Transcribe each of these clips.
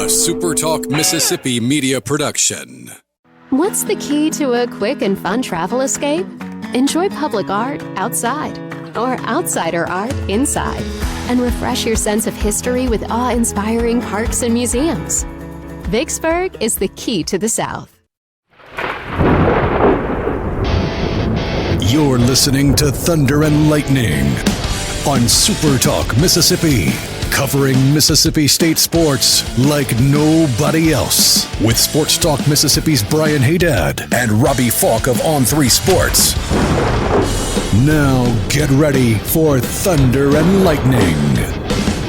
SuperTalk Mississippi Media production. What's the key to a quick and fun travel escape? Enjoy public art outside, or outsider art inside, and refresh your sense of history with awe-inspiring parks and museums. Vicksburg is the key to the South. You're listening to Thunder and Lightning on SuperTalk Mississippi, covering Mississippi State sports like nobody else. With SportsTalk Mississippi's Brian Hadad and Robbie Faulk of On3 Sports. Now get ready for Thunder and Lightning.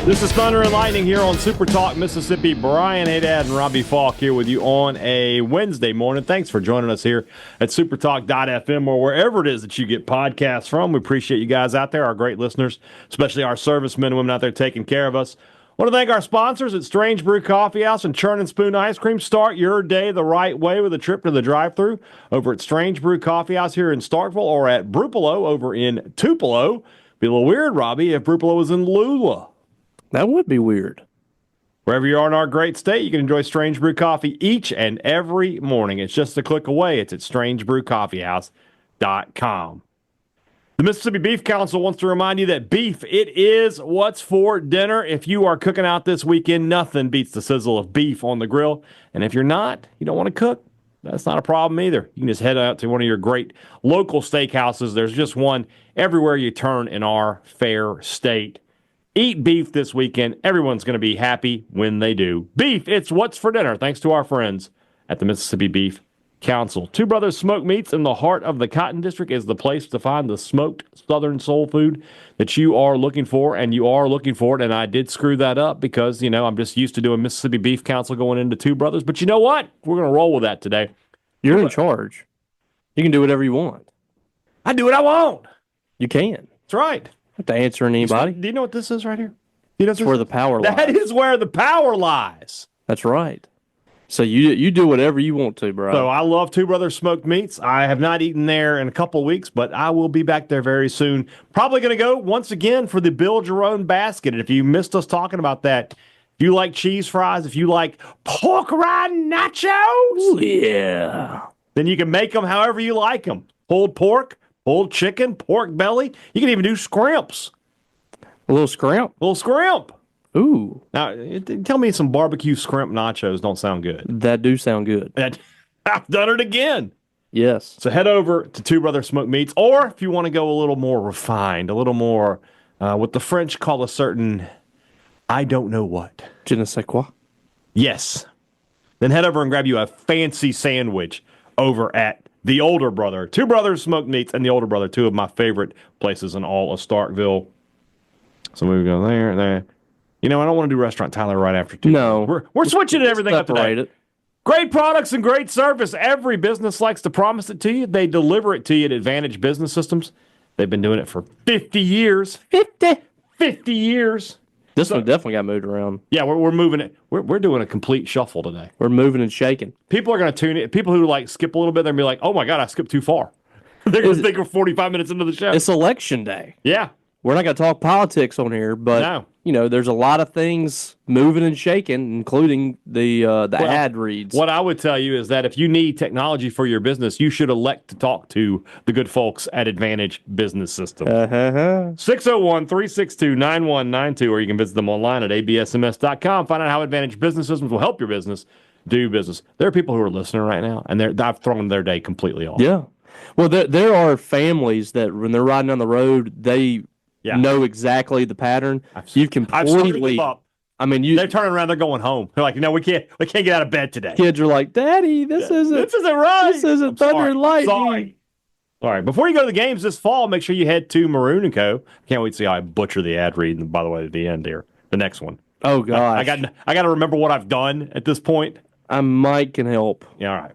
This is Thunder and Lightning here on SuperTalk Mississippi. Brian Hadad and Robbie Faulk here with you on a Wednesday morning. Thanks for joining us here at SuperTalk.fm or wherever it is that you get podcasts from. We appreciate you guys out there, our great listeners, especially our servicemen and women out there taking care of us. I want to thank our sponsors at Strange Brew Coffee House and Churn and Spoon Ice Cream. Start your day the right way with a trip to the drive-thru over at Strange Brew Coffee House here in Starkville or at Brupolo over in Tupelo. Be a little weird, Robbie, if Brupolo was in Lula. That would be weird. Wherever you are in our great state, you can enjoy Strange Brew Coffee each and every morning. It's just a click away. It's at strangebrewcoffeehouse.com. The Mississippi Beef Council wants to remind you that beef, it is what's for dinner. If you are cooking out this weekend, nothing beats the sizzle of beef on the grill. And if you're not, you don't want to cook, that's not a problem either. You can just head out to one of your great local steakhouses. There's just one everywhere you turn in our fair state. Eat beef this weekend. Everyone's going to be happy when they do. Beef, it's what's for dinner, thanks to our friends at the Mississippi Beef Council. Two Brothers Smoked Meats in the heart of the Cotton District is the place to find the smoked Southern soul food that you are looking for, and you are looking for it. And I did screw that up because, I'm just used to doing Mississippi Beef Council going into Two Brothers. But you know what? We're going to roll with that today. You're in charge. You can do whatever you want. I do what I want. You can. That's right. Have to answer anybody. Do you know what this is right here? You know That's where the power lies. That is where the power lies. That's right. So you do whatever you want to, bro. So I love Two Brothers Smoked Meats. I have not eaten there in a couple of weeks, but I will be back there very soon. Probably going to go once again for the Build Your Own Basket. And if you missed us talking about that, if you like cheese fries, if you like pork rind nachos, yeah, then you can make them however you like them. Pulled pork, pulled chicken, pork belly. You can even do scrimps. A little scrimp? A little scrimp. Ooh. Now, tell me some barbecue scrimp nachos don't sound good. That do sound good. I've done it again. Yes. So head over to Two Brothers Smoked Meats, or if you want to go a little more refined, a little more what the French call a certain, I don't know what. Je ne sais quoi. Yes. Then head over and grab you a fancy sandwich over at the Older Brother. Two Brothers Smoked Meats and the Older Brother, two of my favorite places in all of Starkville. So we go there, there. I don't want to do Restaurant Tyler right after two. No. We're switching everything up today. It. Great products and great service. Every business likes to promise it to you. They deliver it to you at Advantage Business Systems. They've been doing it for 50 years. 50 years. This one definitely got moved around. Yeah, we're moving it. We're doing a complete shuffle today. We're moving and shaking. People are going to tune in. People who skip a little bit, they're going to be like, oh my God, I skipped too far. They're going to think we're 45 minutes into the show. It's election day. Yeah. We're not going to talk politics on here, but there's a lot of things moving and shaking, including the ad reads. What I would tell you is that if you need technology for your business, you should elect to talk to the good folks at Advantage Business Systems. 601-362-9192, or you can visit them online at absms.com. Find out how Advantage Business Systems will help your business do business. There are people who are listening right now, and I've thrown their day completely off. Yeah. Well, there are families that when they're riding down the road, they know exactly the pattern. You completely. They're turning around. They're going home. They're like, we can't get out of bed today. Kids are like, Daddy, this isn't right. This isn't Thunder and Lightning. Sorry. All right. Before you go to the games this fall, make sure you head to Maroon & Co. Can't wait to see how I butcher the ad read. And by the way, at the end here, the next one. Oh gosh, I got to remember what I've done at this point. Mike can help. Yeah. All right.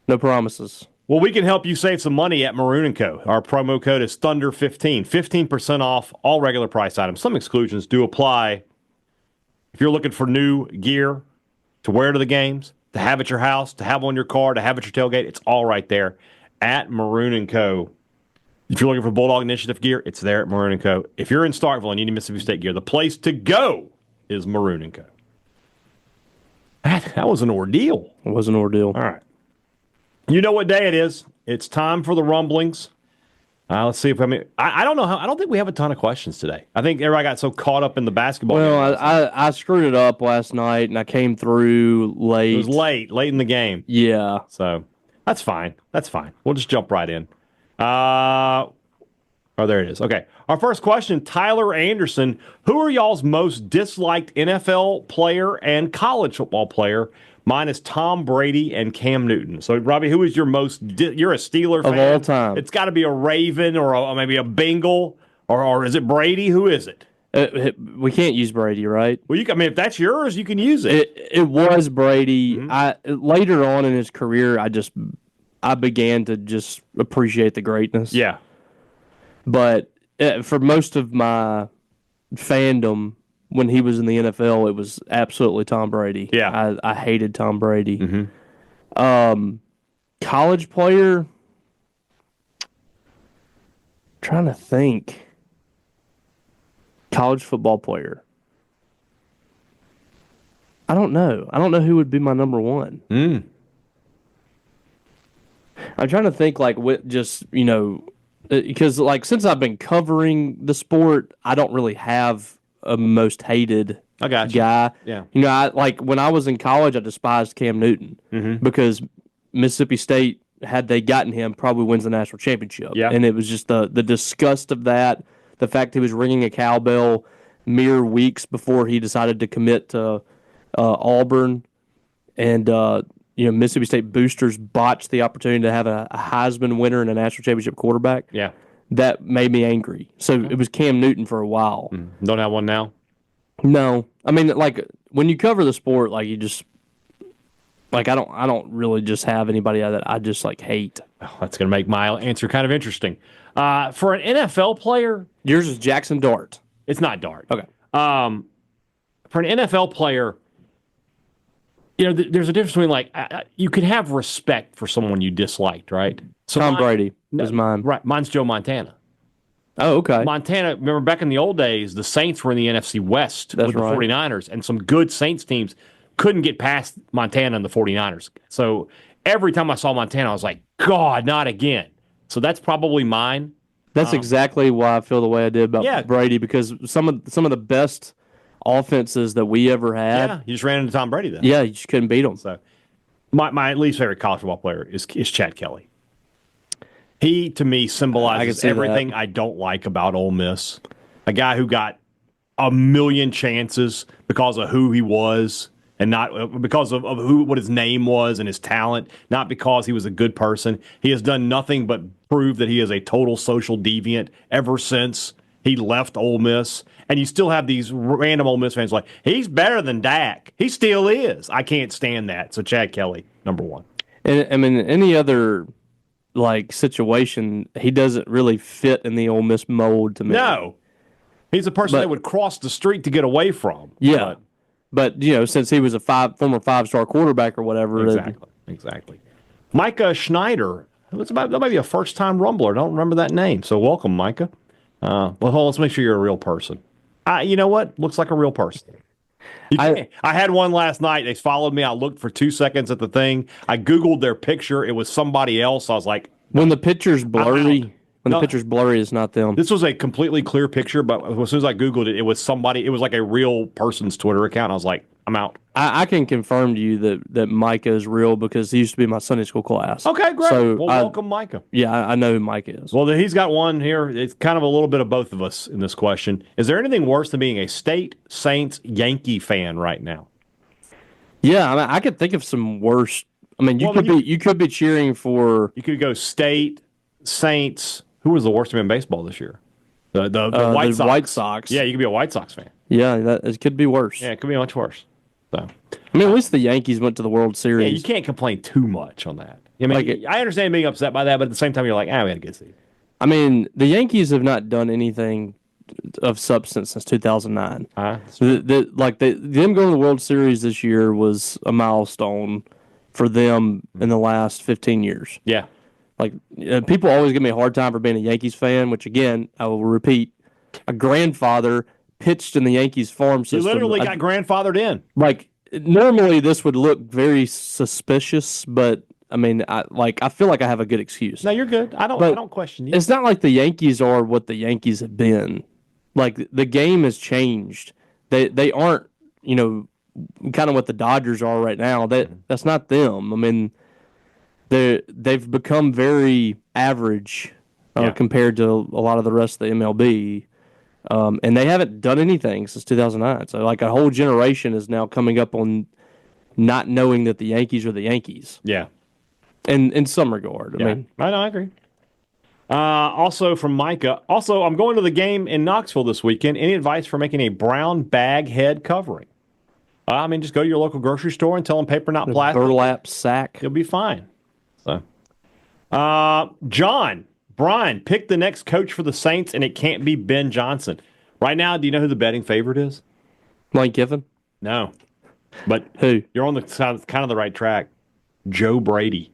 No promises. Well, we can help you save some money at Maroon & Co. Our promo code is Thunder15, 15% off all regular price items. Some exclusions do apply. If you're looking for new gear to wear to the games, to have at your house, to have on your car, to have at your tailgate, it's all right there at Maroon & Co. If you're looking for Bulldog Initiative gear, it's there at Maroon & Co. If you're in Starkville and you need Mississippi State gear, the place to go is Maroon & Co. That was an ordeal. It was an ordeal. All right. You know what day it is. It's time for the rumblings. Let's see if I don't know how. I don't think we have a ton of questions today. I think everybody got so caught up in the basketball. Well, I screwed it up last night, and I came through late. It was late in the game. Yeah. So that's fine. We'll just jump right in. There it is. Okay. Our first question, Tyler Anderson. Who are y'all's most disliked NFL player and college football player? Mine is Tom Brady and Cam Newton. So, Robbie, who is your most... you're a Steeler fan. Of all time. It's got to be a Raven or maybe a Bengal. Or is it Brady? Who is it? We can't use Brady, right? Well, if that's yours, you can use it. It was Brady. Mm-hmm. Later on in his career, I began to just appreciate the greatness. Yeah. But for most of my fandom, when he was in the NFL, it was absolutely Tom Brady. Yeah. I hated Tom Brady. Mm-hmm. College player, trying to think. College football player. I don't know. I don't know who would be my number one. I'm trying to think, because since I've been covering the sport, I don't really have a most hated guy. Yeah. When I was in college, I despised Cam Newton because Mississippi State, had they gotten him, probably wins the national championship. Yeah. And it was just the disgust of that, the fact he was ringing a cowbell mere weeks before he decided to commit to Auburn, and Mississippi State boosters botched the opportunity to have a Heisman winner and a national championship quarterback. Yeah. That made me angry. So it was Cam Newton for a while. Don't have one now? No. I mean, when you cover the sport, you just I don't really just have anybody that I just hate. Oh, that's going to make my answer kind of interesting. For an NFL player, yours is Jackson Dart. It's not Dart. Okay. For an NFL player, there's a difference between you can have respect for someone you disliked, right? So Tom Brady is mine. Right. Mine's Joe Montana. Oh, okay. Montana, remember back in the old days, the Saints were in the NFC West with the 49ers, and some good Saints teams couldn't get past Montana and the 49ers. So every time I saw Montana, I was like, God, not again. So that's probably mine. That's exactly why I feel the way I did about Brady, because some of the best offenses that we ever had. Yeah, you just ran into Tom Brady then. Yeah, you just couldn't beat him. So my least favorite college football player is Chad Kelly. He, to me, symbolizes everything I don't like about Ole Miss. A guy who got a million chances because of who he was and not because of what his name was and his talent, not because he was a good person. He has done nothing but prove that he is a total social deviant ever since he left Ole Miss. And you still have these random Ole Miss fans like, he's better than Dak. He still is. I can't stand that. So Chad Kelly, number one. And I mean, any other situation, he doesn't really fit in the Ole Miss mold to me. No. He's a person that would cross the street to get away from. Yeah. But since he was a former 5-star quarterback or whatever. Exactly. Micah Schneider. That might be a first-time Rumbler. I don't remember that name. So welcome, Micah. Let's make sure you're a real person. You know what? Looks like a real person. I had one last night. They followed me. I looked for 2 seconds at the thing. I Googled their picture. It was somebody else. I was like... When the picture's blurry... the picture's blurry, it's not them. This was a completely clear picture, but as soon as I Googled it, it was somebody. It was like a real person's Twitter account. I was like, I'm out. I can confirm to you that Micah is real because he used to be in my Sunday school class. Okay, great. So welcome, Micah. Yeah, I know who Micah is. Well, he's got one here. It's kind of a little bit of both of us in this question. Is there anything worse than being a State Saints Yankee fan right now? Yeah, I could think of some worse. I mean, you could be cheering for. You could go State, Saints. Who was the worst team in baseball this year? The White Sox. White Sox. Yeah, you could be a White Sox fan. Yeah, it could be worse. Yeah, it could be much worse. So, I mean, at least the Yankees went to the World Series. Yeah, you can't complain too much on that. I mean, I understand being upset by that, but at the same time, you're like, we had a good season. I mean, the Yankees have not done anything of substance since 2009. Them going to the World Series this year was a milestone for them in the last 15 years. Yeah. People always give me a hard time for being a Yankees fan, which, again, I will repeat, a grandfather pitched in the Yankees farm system. You literally got grandfathered in. normally this would look very suspicious, but I mean, I feel like I have a good excuse. No, you're good. I don't question you. It's not like the Yankees are what the Yankees have been. Like the game has changed. They aren't, kind of what the Dodgers are right now. That's not them. I mean, they've become very average compared to a lot of the rest of the MLB. And they haven't done anything since 2009. So, like, a whole generation is now coming up on not knowing that the Yankees are the Yankees. Yeah. In some regard. I mean, I agree. Also from Micah. Also, I'm going to the game in Knoxville this weekend. Any advice for making a brown bag head covering? Just go to your local grocery store and tell them paper, not plastic. Burlap sack. You'll be fine. So, John, Brian, pick the next coach for the Saints, and it can't be Ben Johnson. Right now, do you know who the betting favorite is? Lane Kiffin? No. But who? You're on the kind of the right track. Joe Brady.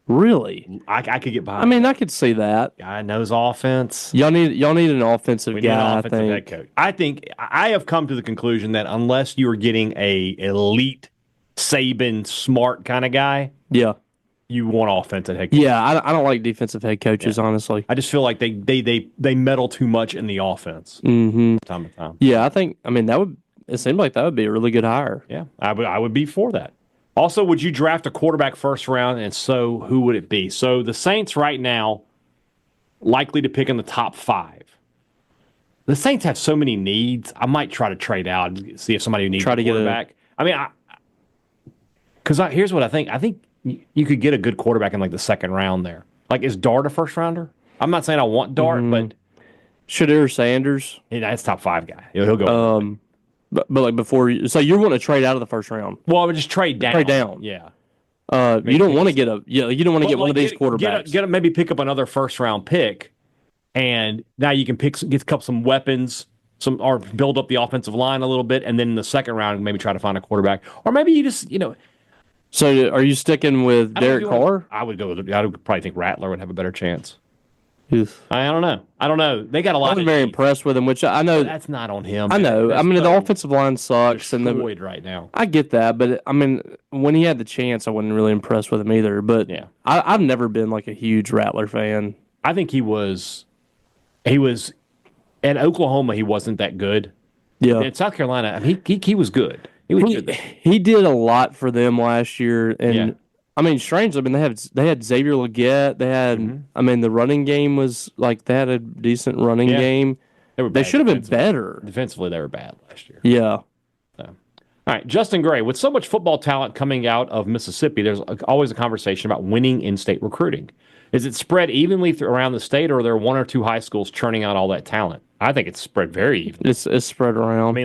Really? I could get behind. I could see that. Guy knows offense. Y'all need an offensive we guy. Need an offensive head coach. I think I have come to the conclusion that unless you are getting a elite Saban smart kind of guy, you want offensive head coach. Yeah, I don't like defensive head coaches, honestly. I just feel like they meddle too much in the offense. Mm-hmm. Time to time. Yeah, it seemed like that would be a really good hire. Yeah, I would be for that. Also, would you draft a quarterback first round, and so who would it be? So the Saints right now likely to pick in the top 5. The Saints have so many needs. I might try to trade out and see if somebody needs a quarterback. Here's what I think. I think you could get a good quarterback in like the second round there. Like, is Dart a first rounder? I'm not saying I want Dart, but Shadir Sanders. That's top 5 guy. He'll go. But like so you want to trade out of the first round? Well, I would just trade down. Trade down. Yeah. You don't want to get one of these quarterbacks. Maybe pick up another first round pick, and now you can get some weapons, or build up the offensive line a little bit, and then in the second round maybe try to find a quarterback, or maybe you just So are you sticking with Derek Carr? I would go with. I would probably think Rattler would have a better chance. Oof. I don't know. They got a lot. I'm very impressed with him, which I know that's not on him. I know. The offensive line sucks, and right now. I get that, but when he had the chance, I wasn't really impressed with him either. But yeah, I've never been like a huge Rattler fan. I think he was at Oklahoma. He wasn't that good. Yeah, in South Carolina, he was good. He did a lot for them last year, and. Strangely, they had Xavier Legette. They had, the running game was like they had a decent running game. They should have been better. Defensively, they were bad last year. Yeah. So. All right, Justin Gray. With so much football talent coming out of Mississippi, there's always a conversation about winning in-state recruiting. Is it spread evenly around the state, or are there one or two high schools churning out all that talent? I think it's spread very evenly. It's spread around.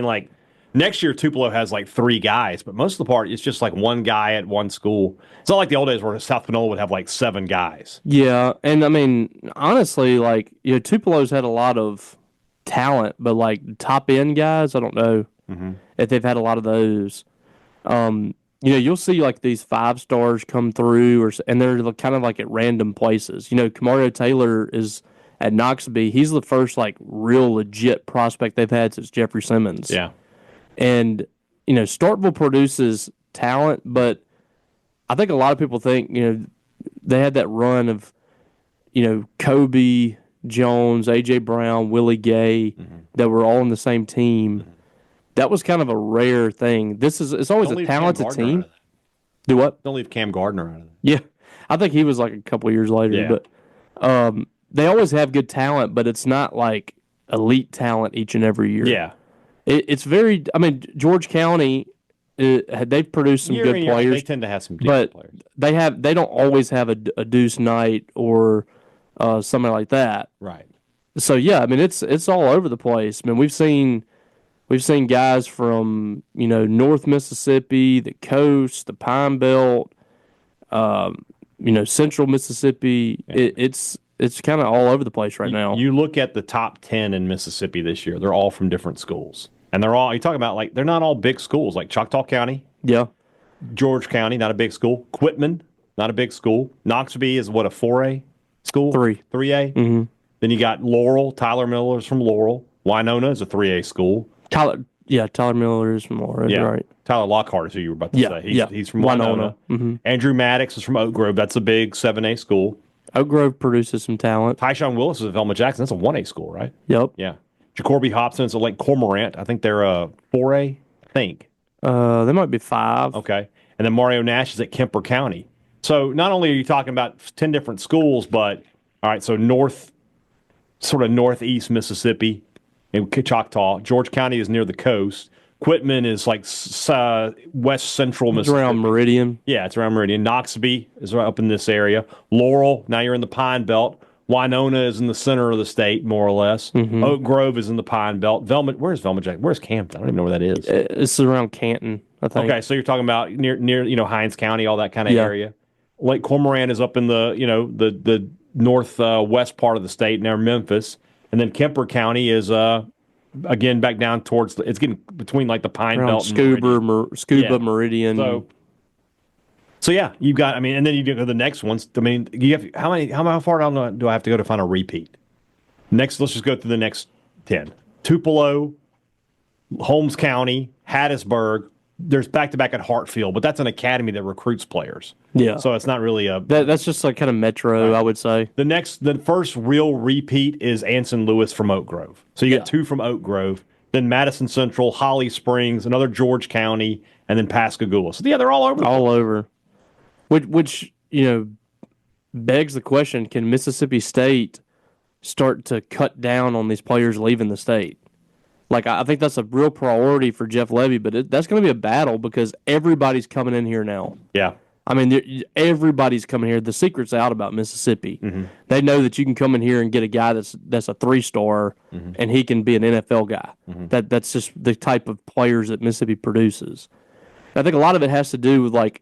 Next year, Tupelo has like 3 guys, but most of the part, it's just like one guy at one school. It's not like the old days where South Panola would have like 7 guys. Yeah, and honestly, Tupelo's had a lot of talent, but like top end guys, I don't know if they've had a lot of those. You'll see like these 5 stars come through, and they're kind of like at random places. Kamario Taylor is at Knoxville. He's the first like real legit prospect they've had since Jeffrey Simmons. Yeah. And, Starkville produces talent, but I think a lot of people think, they had that run of, Kobe, Jones, A.J. Brown, Willie Gay, that were all on the same team. That was kind of a rare thing. It's always a talented team. Do what? Don't leave Cam Gardner out of it. Yeah. I think he was like a couple years later. But they always have good talent, but it's not like elite talent each and every year. Yeah. It's very. George County, they've produced some good players. They tend to have some decent players. They don't always have a Deuce Knight or something like that. Right. So yeah, it's all over the place. We've seen guys from North Mississippi, the coast, the Pine Belt, Central Mississippi. Yeah. It's kind of all over the place right now. You look at the top 10 in Mississippi this year; they're all from different schools. And they're all, you talk about, like, they're not all big schools, like Choctaw County. Yeah. George County, not a big school. Quitman, not a big school. Knoxville is what, a 4A school? 3A? Mm-hmm. Then you got Laurel. Tyler Miller's from Laurel. Winona is a 3A school. Tyler Miller is from Laura. Yeah, right. Tyler Lockhart is who you were about to say. He's from Winona. Mm-hmm. Andrew Maddox is from Oak Grove. That's a big 7A school. Oak Grove produces some talent. Tyshawn Willis is at Velma Jackson. That's a 1A school, right? Yep. Yeah. Jacoby Hobson is at Lake Cormorant. I think they're 4A, I think. They might be 5. Okay. And then Mario Nash is at Kemper County. So not only are you talking about 10 different schools, but, all right, so northeast Mississippi in Choctaw. George County is near the coast. Quitman is like west central Mississippi. It's around Meridian. Yeah, it's around Meridian. Noxubee is right up in this area. Laurel, now you're in the Pine Belt. Winona is in the center of the state, more or less. Mm-hmm. Oak Grove is in the Pine Belt. Where's Velma Jackson? Where's Campton? I don't even know where that is. It's around Canton, I think. Okay, so you're talking about near Hinds County, all that kind of area. Lake Cormorant is up in the northwest part of the state near Memphis, and then Kemper County is again back down towards it's getting between like the Pine around Belt and Scuba Meridian. So yeah, you've got. I mean, and then you go to the next ones. I mean, you have how far down do I have to go to find a repeat? Next, let's just go through the next 10. Tupelo, Holmes County, Hattiesburg. There's back-to-back at Hartfield, but that's an academy that recruits players. Yeah. So it's not really that's just like kind of metro, I would say. The first real repeat is Anson Lewis from Oak Grove. So you get 2 from Oak Grove, then Madison Central, Holly Springs, another George County, and then Pascagoula. So yeah, they're all over. All over. Which begs the question, can Mississippi State start to cut down on these players leaving the state? Like, I think that's a real priority for Jeff Levy, but that's going to be a battle because everybody's coming in here now. Yeah. I mean, everybody's coming here. The secret's out about Mississippi. Mm-hmm. They know that you can come in here and get a guy that's a 3-star, mm-hmm. and he can be an NFL guy. Mm-hmm. That's just the type of players that Mississippi produces. I think a lot of it has to do with, like,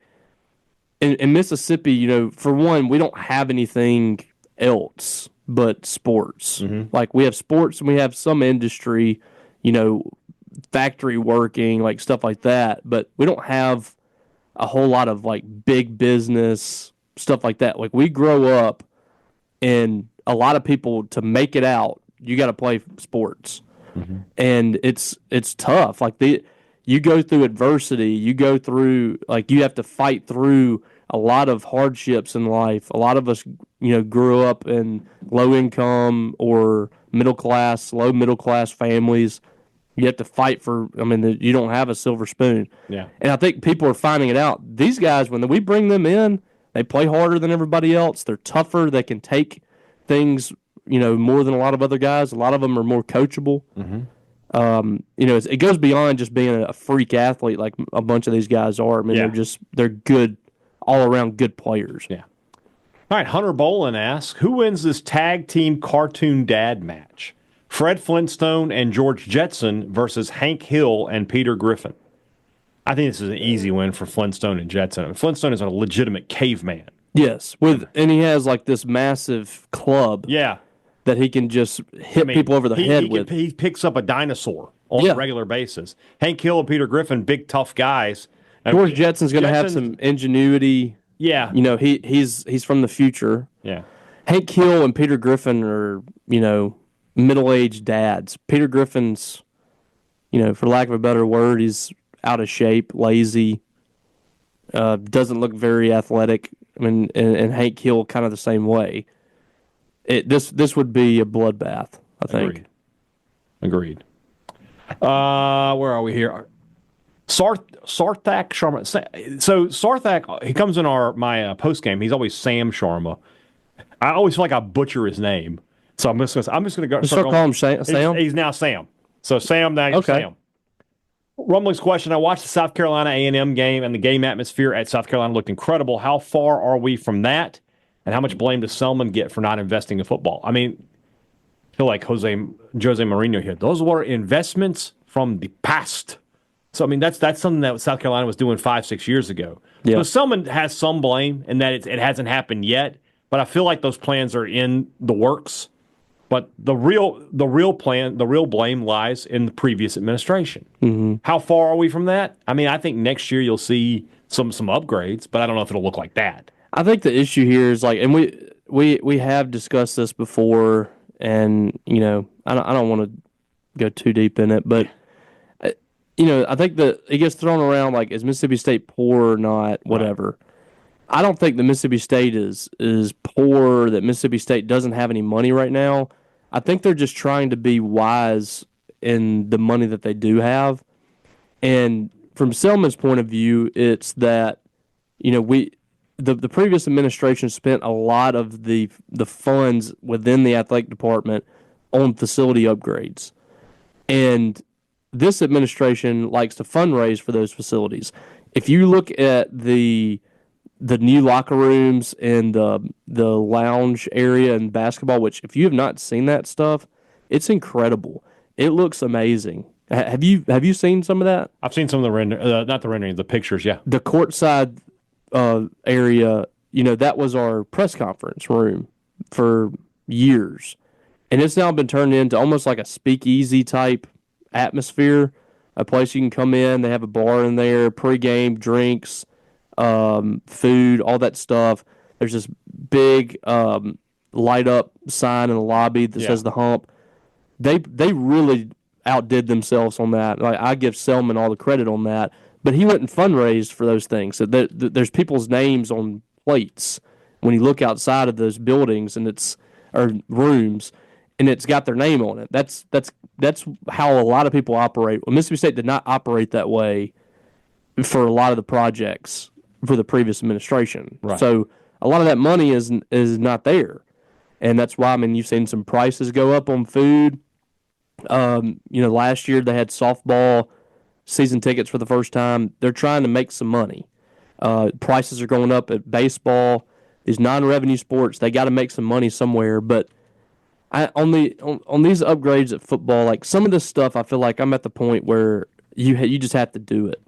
in Mississippi, for one, we don't have anything else but sports. Mm-hmm. Like, we have sports and we have some industry, factory working, like stuff like that. But we don't have a whole lot of like big business stuff like that. Like we grow up and a lot of people, to make it out, you got to play sports. Mm-hmm. And it's tough. Like you go through adversity, you have to fight through a lot of hardships in life. A lot of us, grew up in low income or low middle class families. You have to fight you don't have a silver spoon. Yeah. And I think people are finding it out. These guys, when we bring them in, they play harder than everybody else. They're tougher. They can take things, more than a lot of other guys. A lot of them are more coachable. Mm-hmm. It goes beyond just being a freak athlete like a bunch of these guys are. I mean, they're good, all-around good players. Yeah. All right, Hunter Bolin asks, who wins this tag team cartoon dad match? Fred Flintstone and George Jetson versus Hank Hill and Peter Griffin. I think this is an easy win for Flintstone and Jetson. Flintstone is a legitimate caveman. Yes, and he has like this massive club. Yeah. That he can just hit people over the head with. He picks up a dinosaur on a regular basis. Hank Hill and Peter Griffin, big tough guys. George Jetson's going to have some ingenuity. Yeah. He's from the future. Yeah. Hank Hill and Peter Griffin are, middle-aged dads. Peter Griffin's, for lack of a better word, he's out of shape, lazy, doesn't look very athletic. I mean, and Hank Hill kind of the same way. This would be a bloodbath, I think. Agreed. Where are we here? Sarthak Sharma. So Sarthak, he comes in my post game. He's always Sam Sharma. I always feel like I butcher his name, so I'm just going to go. Start calling him Sam. He's now Sam. So Sam, now Sam. Rumblings question: I watched the South Carolina A&M game, and the game atmosphere at South Carolina looked incredible. How far are we from that? And how much blame does Selman get for not investing in football? I mean, I feel like Jose Mourinho here. Those were investments from the past. So, I mean, that's something that South Carolina was doing 5-6 years ago. Yeah. So Selman has some blame in that it hasn't happened yet, but I feel like those plans are in the works. But the real blame lies in the previous administration. Mm-hmm. How far are we from that? I mean, I think next year you'll see some upgrades, but I don't know if it'll look like that. I think the issue here is and we have discussed this before, and I don't want to go too deep in it, but I think that it gets thrown around like, is Mississippi State poor or not, whatever. Right. I don't think that Mississippi State is poor, that Mississippi State doesn't have any money right now. I think they're just trying to be wise in the money that they do have. And from Selman's point of view, it's that, the previous administration spent a lot of the funds within the athletic department on facility upgrades. And this administration likes to fundraise for those facilities. If you look at the new locker rooms and the lounge area in basketball, which if you have not seen that stuff, it's incredible. It looks amazing. Have you seen some of that? I've seen some of the pictures, yeah. The courtside area, that was our press conference room for years. And it's now been turned into almost like a speakeasy type atmosphere, a place you can come in. They have a bar in there, pregame, drinks, food, all that stuff. There's this big light up sign in the lobby that says The Hump. They really outdid themselves on that. Like, I give Selman all the credit on that, but he went and fundraised for those things. So there's people's names on plates when you look outside of those buildings or rooms, and it's got their name on it. That's how a lot of people operate. Well, Mississippi State did not operate that way for a lot of the projects for the previous administration. Right. So a lot of that money is not there. And that's why, you've seen some prices go up on food. Last year they had softball season tickets for the first time. They're trying to make some money. Prices are going up at baseball. These non-revenue sports, they got to make some money somewhere. But on these upgrades at football, like some of this stuff, I feel like I'm at the point where you just have to do it.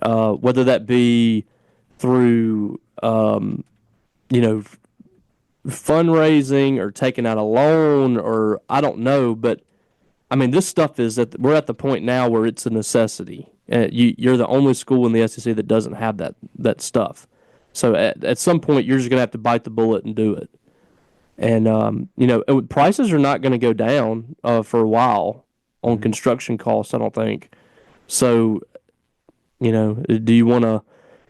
Whether that be through fundraising or taking out a loan, or I don't know, but this stuff we're at the point now where it's a necessity. You're the only school in the SEC that doesn't have that stuff. So at some point, you're just going to have to bite the bullet and do it. And, prices are not going to go down for a while on construction costs, I don't think. So, do you want to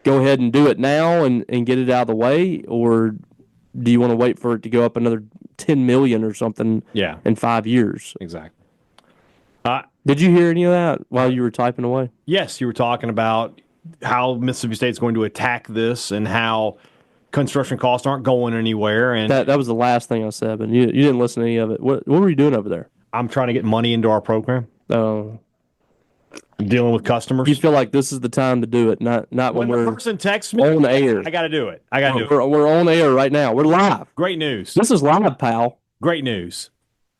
go ahead and do it now and get it out of the way, or do you want to wait for it to go up another $10 million or something in 5 years? Exactly. Did you hear any of that while you were typing away? Yes, you were talking about how Mississippi State's going to attack this and how construction costs aren't going anywhere. And that was the last thing I said, but you didn't listen to any of it. What were you doing over there? I'm trying to get money into our program. Oh. Dealing with customers. You feel like this is the time to do it, not when we're the person texts me on air. I got to do it. We're on air right now. We're live. Great news. This is live, pal. Great news.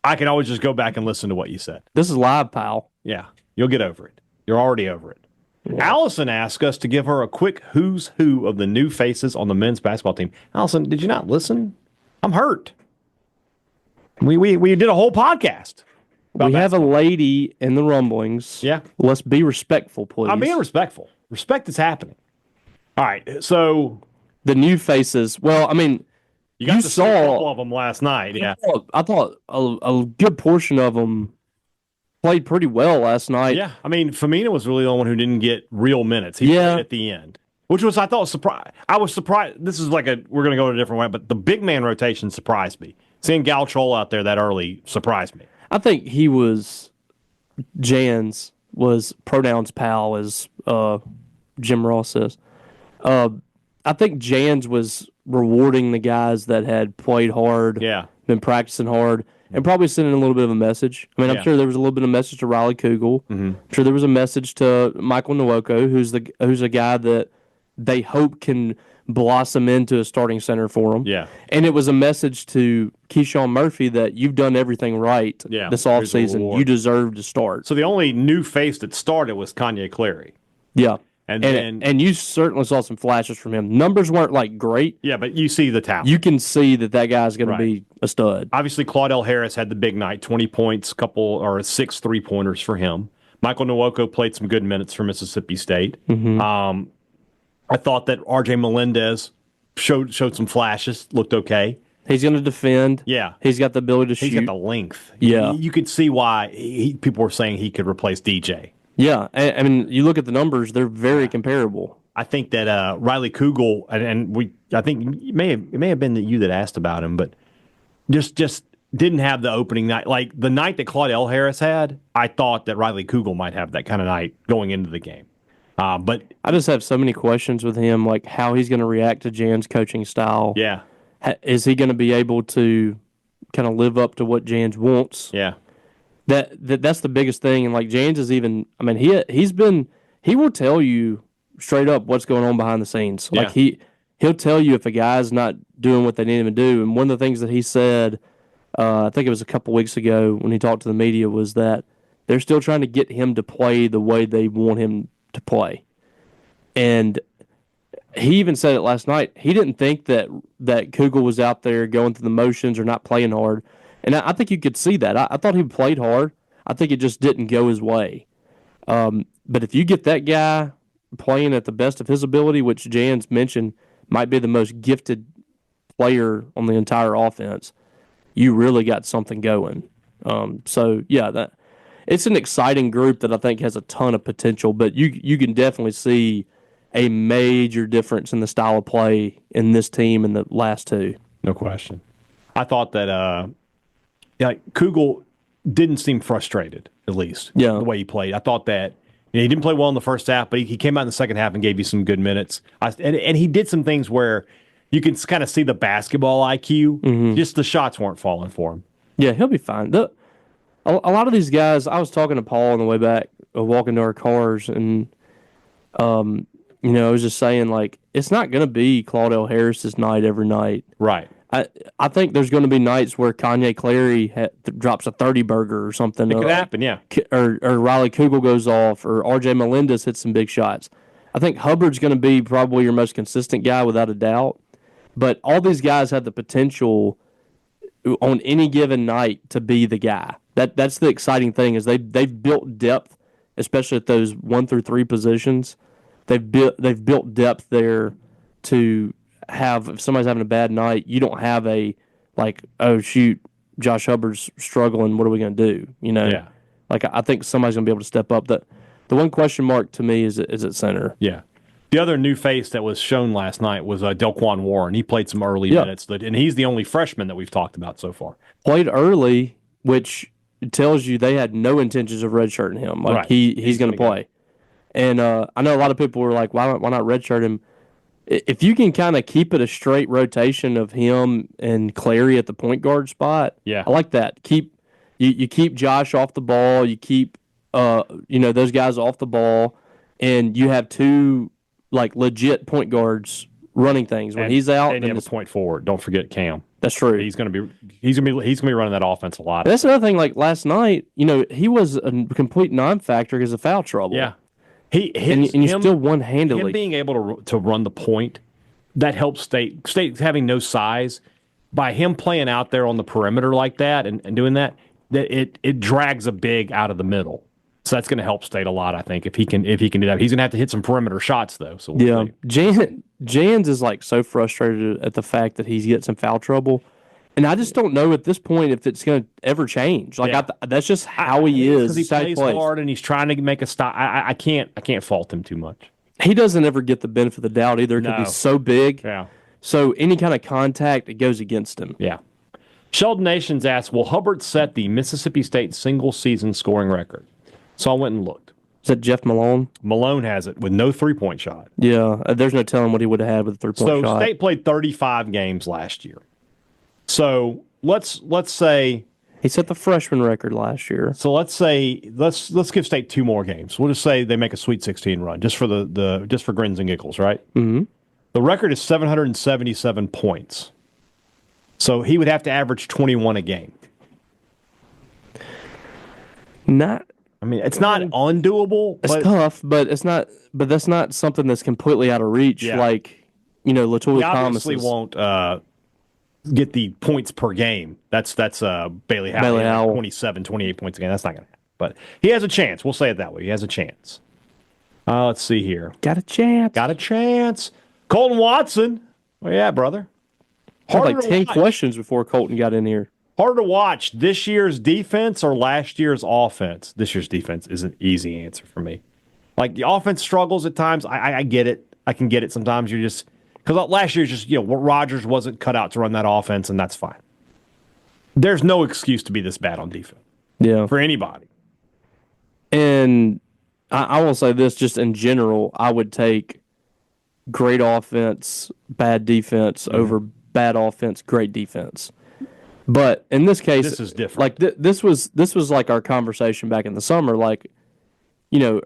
I can always just go back and listen to what you said. This is live, pal. Yeah, you'll get over it. You're already over it. Yeah. Allison asked us to give her a quick who's who of the new faces on the men's basketball team. Allison, did you not listen? I'm hurt. We did a whole podcast. We have a lady in the Rumblings. Yeah. Let's be respectful, please. I'm being respectful. Respect is happening. All right, so the new faces. Well, you saw a couple of them last night. Yeah, I thought a good portion of them played pretty well last night. Yeah, Famina was really the only one who didn't get real minutes. He played at the end, which was, I thought, surprised. I was surprised. This is we're going to go a different way, but the big man rotation surprised me. Seeing Gal Troll out there that early surprised me. I think Jan's was pronouns pal, as Jim Ross says. I think Jan's was rewarding the guys that had played hard, been practicing hard, and probably sending a little bit of a message. I'm sure there was a little bit of message to Riley Kugel. Mm-hmm. I'm sure there was a message to Michael Nwoko, who's a guy that they hope can blossom into a starting center for them. Yeah. And it was a message to Keyshawn Murphy that you've done everything right this offseason. You deserve to start. So the only new face that started was Kanye Clary. Yeah. And you certainly saw some flashes from him. Numbers weren't great. Yeah, but you see the talent. You can see that guy's going to be a stud. Obviously, Claudell Harris had the big night, 20 points, 6 3-pointers for him. Michael Nwoko played some good minutes for Mississippi State. Mm-hmm. I thought that R.J. Melendez showed some flashes, looked okay. He's going to defend. Yeah. He's got the ability to shoot. He's got the length. Yeah. You could see why people were saying he could replace DJ. Yeah, I mean, you look at the numbers; they're very comparable. I think that Riley Kugel, I think it may have been that you that asked about him, but just didn't have the opening night. Like the night that Claudell Harris had, I thought that Riley Kugel might have that kind of night going into the game. But I just have so many questions with him, like how he's going to react to Jan's coaching style. yeah, Is he going to be able to kind of live up to what Jans wants? yeah, That's the biggest thing. And like Jans is even, I mean, he will tell you straight up what's going on behind the scenes. Yeah. Like he'll tell you if a guy's not doing what they need him to do. And one of the things that he said, I think it was a couple weeks ago when he talked to the media, was that they're still trying to get him to play the way they want him to play. And he even said it last night. He didn't think that Kugel was out there going through the motions or not playing hard. And I think you could see that. I thought he played hard. I think it just didn't go his way. But if you get that guy playing at the best of his ability, which Jan's mentioned might be the most gifted player on the entire offense, you really got something going. So yeah, it's an exciting group that I think has a ton of potential. But you can definitely see a major difference in the style of play in this team and the last two. no question. I thought that Kugel didn't seem frustrated, at least, Yeah. the way he played. I thought that he didn't play well in the first half, but he came out in the second half and gave you some good minutes. And he did some things where you can kind of see the basketball IQ. Mm-hmm. Just the shots weren't falling for him. Yeah, he'll be fine. A lot of these guys, I was talking to Paul on the way back, walking to our cars, and I was just saying, like, it's not going to be Claudell Harris's night every night. Right. I think there's going to be nights where Kanye Clary drops a 30-burger or something. It could happen, yeah. Or Riley Kugel goes off, or R.J. Melendez hits some big shots. I think Hubbard's going to be probably your most consistent guy without a doubt. But all these guys have the potential on any given night to be the guy. That's the exciting thing, is they've built depth, especially at those 1 through 3 positions. They've built depth there to have, if somebody's having a bad night, you don't have a like, oh shoot, Josh Hubbard's struggling, what are we going to do? Yeah. Like, I think somebody's going to be able to step up. The one question mark to me is at center. Yeah. The other new face that was shown last night was Delquan Warren. He played some early minutes, and he's the only freshman that we've talked about so far. Played early, which tells you they had no intentions of redshirting him. Like, right. he's going to play. And I know a lot of people were like, why not redshirt him? If you can kind of keep it a straight rotation of him and Clary at the point guard spot, yeah, I like that. You keep Josh off the ball. You keep those guys off the ball, and you have two like legit point guards running things when he's out. And you have a point forward. Don't forget Cam. That's true. He's gonna be running that offense a lot. That's another thing. Like last night, he was a complete non-factor because of foul trouble. Yeah. And you still one-handedly. Him being able to run the point, that helps State having no size. By him playing out there on the perimeter like that and doing that, it drags a big out of the middle. So that's going to help State a lot, I think, if he can do that. He's going to have to hit some perimeter shots though. So we'll see. Jans is like so frustrated at the fact that he's getting some foul trouble. And I just don't know at this point if it's going to ever change. Like that's just how he is. Because he plays hard and he's trying to make a stop. I can't fault him too much. He doesn't ever get the benefit of the doubt either because he's so big. Yeah. So any kind of contact, it goes against him. Yeah. Sheldon Nations asked, will Hubbard set the Mississippi State single-season scoring record? So I went and looked. Is that Jeff Malone? Malone has it with no three-point shot. Yeah. There's no telling what he would have had with a three-point shot. So State played 35 games last year. So let's say he set the freshman record last year. So let's give State 2 more games. We'll just say they make a Sweet 16 run just for just for grins and giggles, right? Mm-hmm. The record is 777 points. So he would have to average 21 a game. It's not undoable. It's tough, but it's not. But that's not something that's completely out of reach. Yeah. Like Latoya Thomas obviously won't get the points per game. That's Bailey Howell. 27, 28 points a game. That's not going to happen. But he has a chance. We'll say it that way. He has a chance. Let's see here. Got a chance. Colton Watson. Where you at, brother? I had like 10 questions before Colton got in here. Hard to watch. This year's defense or last year's offense? This year's defense is an easy answer for me. Like, the offense struggles at times. I get it. I can get it. Sometimes you're just... Because last year's just, Rodgers wasn't cut out to run that offense, and that's fine. There's no excuse to be this bad on defense. Yeah. For anybody. And I will say this, just in general, I would take great offense, bad defense over bad offense, great defense. But in this case, this is different. Like this was like our conversation back in the summer. Like,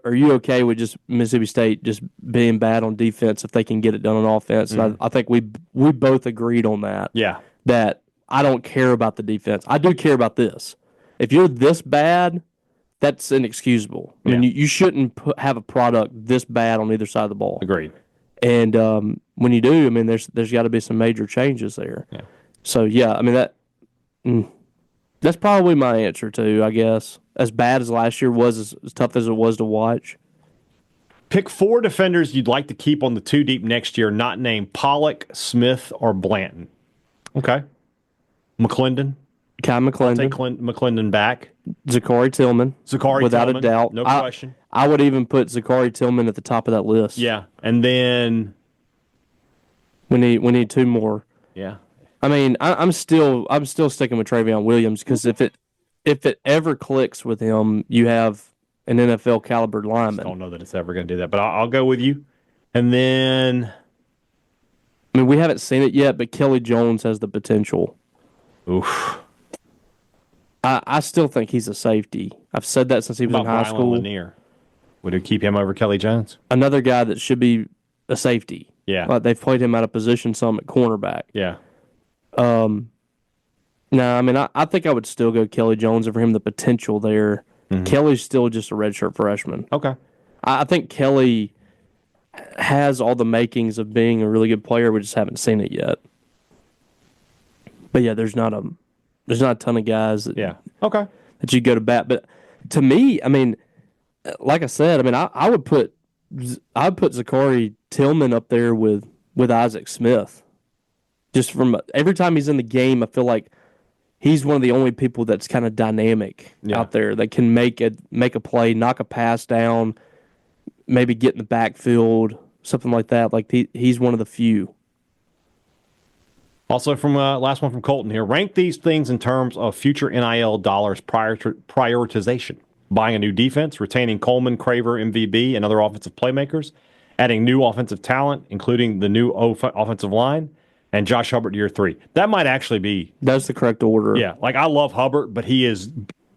are you okay with just Mississippi State just being bad on defense if they can get it done on offense? And I think we both agreed on that. Yeah. That I don't care about the defense. I do care about this. If you're this bad, that's inexcusable. I mean, you shouldn't have a product this bad on either side of the ball. Agreed. And when you do, I mean, there's got to be some major changes there. Yeah. So I mean that's probably my answer too. I guess as bad as last year was, as tough as it was to watch. Pick 4 defenders you'd like to keep on the 2 deep next year, not named Pollock, Smith, or Blanton. Okay. McClendon. Kai McClendon. Take McClendon back. Zakari Tillman. Without Tillman, a doubt. No question. I would even put Zakari Tillman at the top of that list. Yeah. And then we need 2 more. Yeah. I mean, I'm still sticking with Travion Williams because if it ever clicks with him, you have an NFL caliber lineman. I don't know that it's ever going to do that, but I'll go with you. And then, I mean, we haven't seen it yet, but Kelly Jones has the potential. Oof. I still think he's a safety. I've said that since he was in high school. Lanier. Would you keep him over Kelly Jones? Another guy that should be a safety. Yeah. Like they've played him out of position some at cornerback. Yeah. No, I mean, I think I would still go Kelly Jones over him, the potential there. Mm-hmm. Kelly's still just a redshirt freshman. Okay. I think Kelly has all the makings of being a really good player. We just haven't seen it yet. But yeah, there's not a ton of guys that, that you go to bat. But to me, I mean, like I said, I mean, I would put Zakari Tillman up there with Isaac Smith. Just from every time he's in the game, I feel like he's one of the only people that's kind of dynamic out there that can make a play, knock a pass down, maybe get in the backfield, something like that. Like he's one of the few. Also, from last one from Colton here, rank these things in terms of future NIL dollars prioritization. Buying a new defense, retaining Coleman, Craver, MVB, and other offensive playmakers, adding new offensive talent, including the new offensive line, and Josh Hubbard year 3. That might actually be... That's the correct order. Yeah, like I love Hubbard, but he is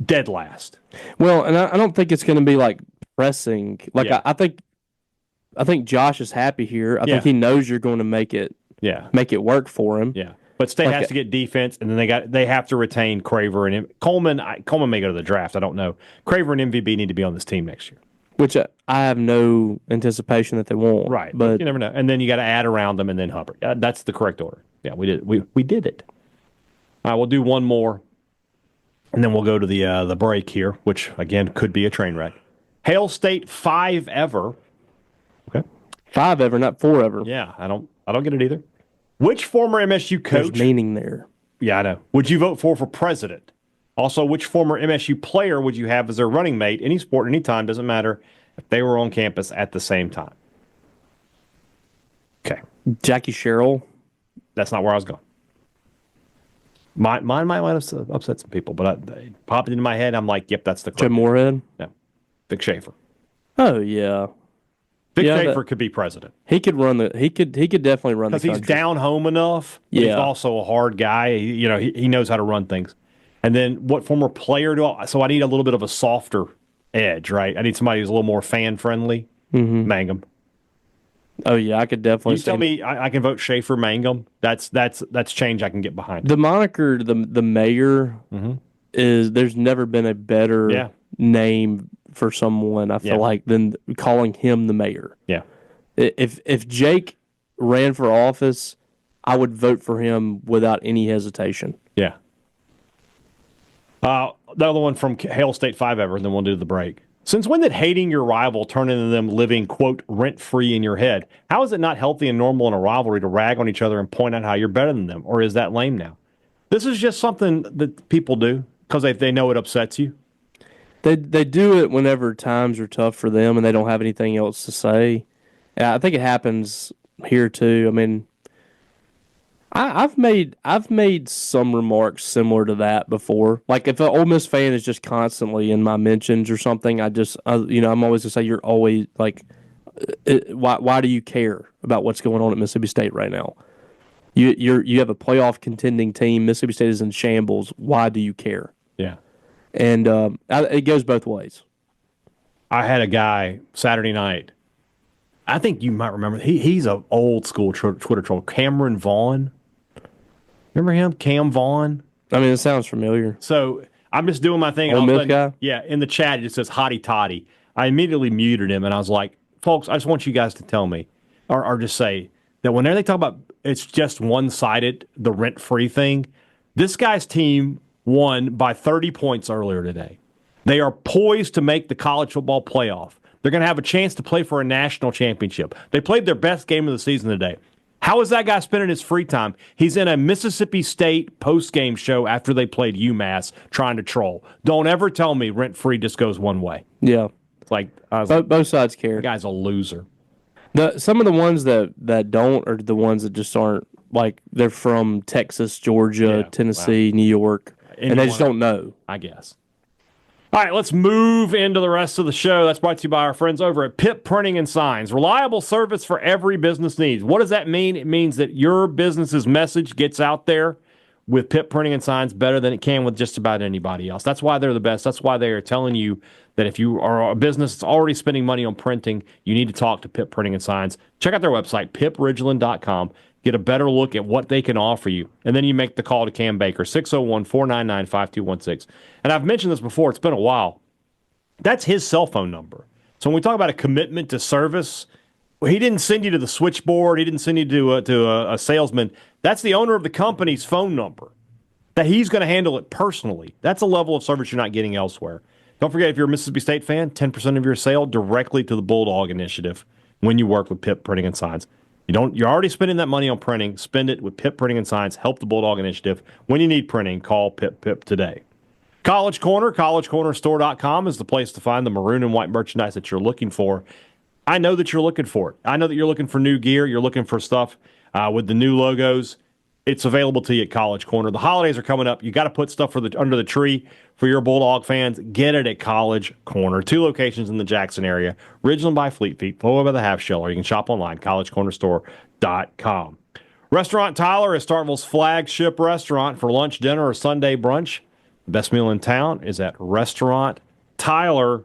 dead last. Well, and I don't think it's going to be like pressing. Like I think Josh is happy here. I think he knows you're going to make it work for him. Yeah, but State has to get defense, and then they have to retain Craver and Coleman. Coleman may go to the draft. I don't know. Craver and MVB need to be on this team next year. Which I have no anticipation that they won't. Right, but you never know. And then you got to add around them, and then Hubbard. That's the correct order. Yeah, we did. We did it. All right, we'll do one more, and then we'll go to the break here, which again could be a train wreck. Hail State 5 ever. Okay, 5 ever, not 4 ever. Yeah, I don't get it either. Which former MSU coach? There's meaning there. Yeah, I know. Would you vote for president? Also, which former MSU player would you have as their running mate? Any sport, anytime, doesn't matter if they were on campus at the same time. Okay. Jackie Sherrill. That's not where I was going. Mine might have upset some people, but it popped into my head. I'm like, yep, that's the correct. Jim Moorhead? No. Vic Schaefer. Oh, yeah. Vic Schaefer could be president. He could definitely run the country. Because he's down home enough. But he's also a hard guy. He knows how to run things. And then what former player so I need a little bit of a softer edge, right? I need somebody who's a little more fan-friendly. Mm-hmm. Mangum. Oh, yeah, I could definitely. You tell me I can vote Schaefer Mangum. That's change I can get behind. The moniker, the mayor, is there's never been a better name for someone, I feel like, than calling him the mayor. Yeah. If Jake ran for office, I would vote for him without any hesitation. Yeah. The other one from Hail State 5 ever, and then we'll do the break. Since when did hating your rival turn into them living, quote, rent-free in your head? How is it not healthy and normal in a rivalry to rag on each other and point out how you're better than them? Or is that lame now? This is just something that people do because they know it upsets you. They do it whenever times are tough for them and they don't have anything else to say. I think it happens here too. I mean, I've made some remarks similar to that before. Like if an Ole Miss fan is just constantly in my mentions or something, I'm always gonna say you're always like, why do you care about what's going on at Mississippi State right now? You have a playoff contending team. Mississippi State is in shambles. Why do you care? Yeah, and it goes both ways. I had a guy Saturday night. I think you might remember. He's an old school Twitter troll, Cameron Vaughn. Remember him, Cam Vaughn? I mean, it sounds familiar. So I'm just doing my thing. Ole Miss guy? Yeah, in the chat it just says hotty toddy. I immediately muted him and I was like, folks, I just want you guys to tell me, or just say that whenever they talk about it's just one-sided, the rent-free thing, this guy's team won by 30 points earlier today. They are poised to make the college football playoff. They're going to have a chance to play for a national championship. They played their best game of the season today. How is that guy spending his free time? He's in a Mississippi State post-game show after they played UMass trying to troll. Don't ever tell me rent-free just goes one way. Yeah. It's like, both sides care. The guy's a loser. Some of the ones that don't are the ones that just aren't, like they're from Texas, Georgia, Tennessee, New York, and they just don't know. I guess. All right, let's move into the rest of the show. That's brought to you by our friends over at Pip Printing and Signs. Reliable service for every business needs. What does that mean? It means that your business's message gets out there with Pip Printing and Signs better than it can with just about anybody else. That's why they're the best. That's why they are telling you that if you are a business that's already spending money on printing, you need to talk to Pip Printing and Signs. Check out their website, pipridgeland.com. Get a better look at what they can offer you. And then you make the call to Cam Baker, 601-499-5216. And I've mentioned this before. It's been a while. That's his cell phone number. So when we talk about a commitment to service, he didn't send you to the switchboard. He didn't send you to a salesman. That's the owner of the company's phone number. That he's going to handle it personally. That's a level of service you're not getting elsewhere. Don't forget, if you're a Mississippi State fan, 10% of your sale directly to the Bulldog Initiative when you work with Pip Printing and Signs. You're already spending that money on printing. Spend it with Pip Printing and Signs. Help the Bulldog Initiative. When you need printing, call Pip today. College Corner, collegecornerstore.com is the place to find the maroon and white merchandise that you're looking for. I know that you're looking for it. I know that you're looking for new gear. You're looking for stuff with the new logos. It's available to you at College Corner. The holidays are coming up. You got to put stuff under the tree for your Bulldog fans. Get it at College Corner. 2 locations in the Jackson area. Ridgeland by Fleet Feet, Florida by the Half Shell, or you can shop online, collegecornerstore.com. Restaurant Tyler is Starkville's flagship restaurant for lunch, dinner, or Sunday brunch. The best meal in town is at Restaurant Tyler.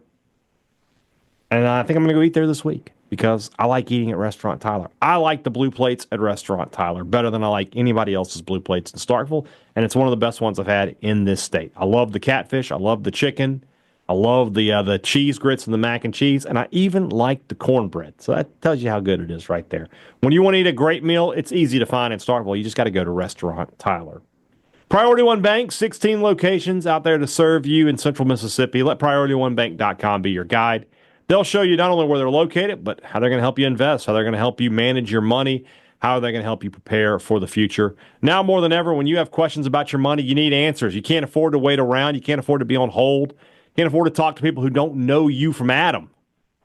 And I think I'm going to go eat there this week because I like eating at Restaurant Tyler. I like the blue plates at Restaurant Tyler better than I like anybody else's blue plates in Starkville, and it's one of the best ones I've had in this state. I love the catfish. I love the chicken. I love the cheese grits and the mac and cheese, and I even like the cornbread. So that tells you how good it is right there. When you want to eat a great meal, it's easy to find in Starkville. You just got to go to Restaurant Tyler. Priority One Bank, 16 locations out there to serve you in Central Mississippi. Let PriorityOneBank.com be your guide. They'll show you not only where they're located, but how they're going to help you invest, how they're going to help you manage your money, how they're going to help you prepare for the future. Now more than ever, when you have questions about your money, you need answers. You can't afford to wait around. You can't afford to be on hold. You can't afford to talk to people who don't know you from Adam.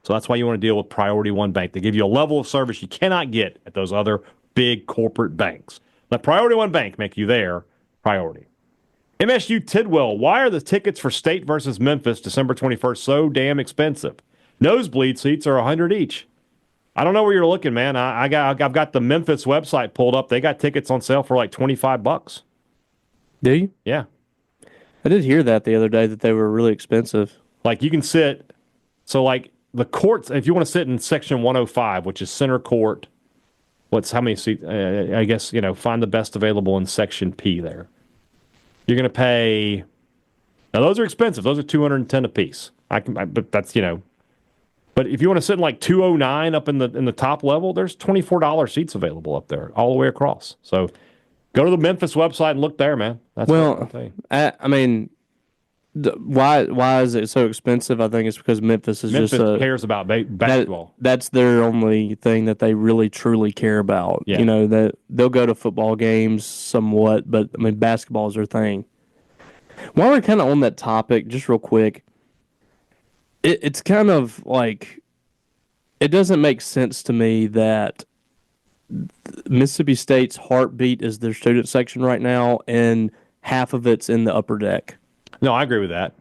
So that's why you want to deal with Priority One Bank. They give you a level of service you cannot get at those other big corporate banks. Let Priority One Bank make you their priority. MSU Tidwell, why are the tickets for State versus Memphis December 21st so damn expensive? Nosebleed seats are $100 each. I don't know where you're looking, man. I've got the Memphis website pulled up. They got tickets on sale for like $25. Do you? Yeah. I did hear that the other day that they were really expensive. Like you can sit, so like the courts, if you want to sit in section 105, which is center court, how many seats? I guess, find the best available in section P there. You're going to pay, now those are expensive. Those are $210 a piece. But that's, but if you want to sit in like 209 up in the top level, there's $24 seats available up there all the way across. So go to the Memphis website and look there, man. That's what I'll tell you. I mean, Why is it so expensive? I think it's because Memphis cares about basketball. That's their only thing that they really truly care about. Yeah. You know, that they'll go to football games somewhat, but I mean basketball is their thing. While we're kind of on that topic, just real quick, it's kind of like it doesn't make sense to me that Mississippi State's heartbeat is their student section right now, and half of it's in the upper deck. No, I agree with that.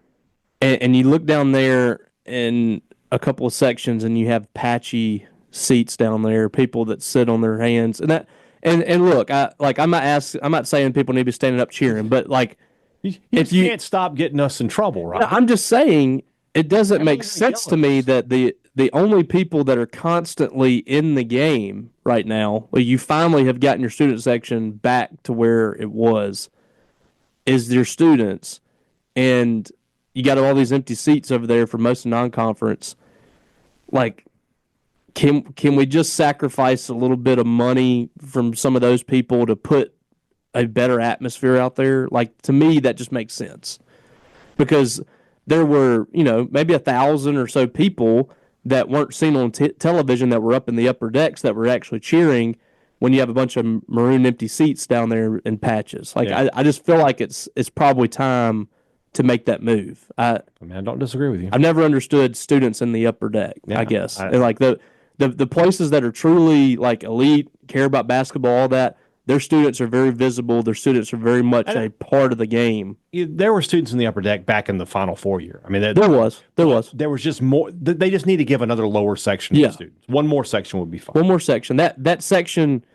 And you look down there in a couple of sections, and you have patchy seats down there, people that sit on their hands, and look, I'm not saying people need to be standing up cheering, but like you can't stop getting us in trouble, right? I'm just saying it doesn't make sense to me that the only people that are constantly in the game right now, well, you finally have gotten your student section back to where it was, is your students. And you got all these empty seats over there for most of non-conference. Like, can we just sacrifice a little bit of money from some of those people to put a better atmosphere out there? Like, to me, that just makes sense. Because there were, maybe 1,000 or so people that weren't seen on television that were up in the upper decks that were actually cheering when you have a bunch of maroon empty seats down there in patches. Like, yeah. I just feel like it's probably time to make that move. I don't disagree with you. I've never understood students in the upper deck, I guess. And like the places that are truly like elite, care about basketball, all that, their students are very visible. Their students are very much a part of the game. There were students in the upper deck back in the Final Four year. I mean, there was. There was just more. They just need to give another lower section to students. One more section would be fine. One more section. That section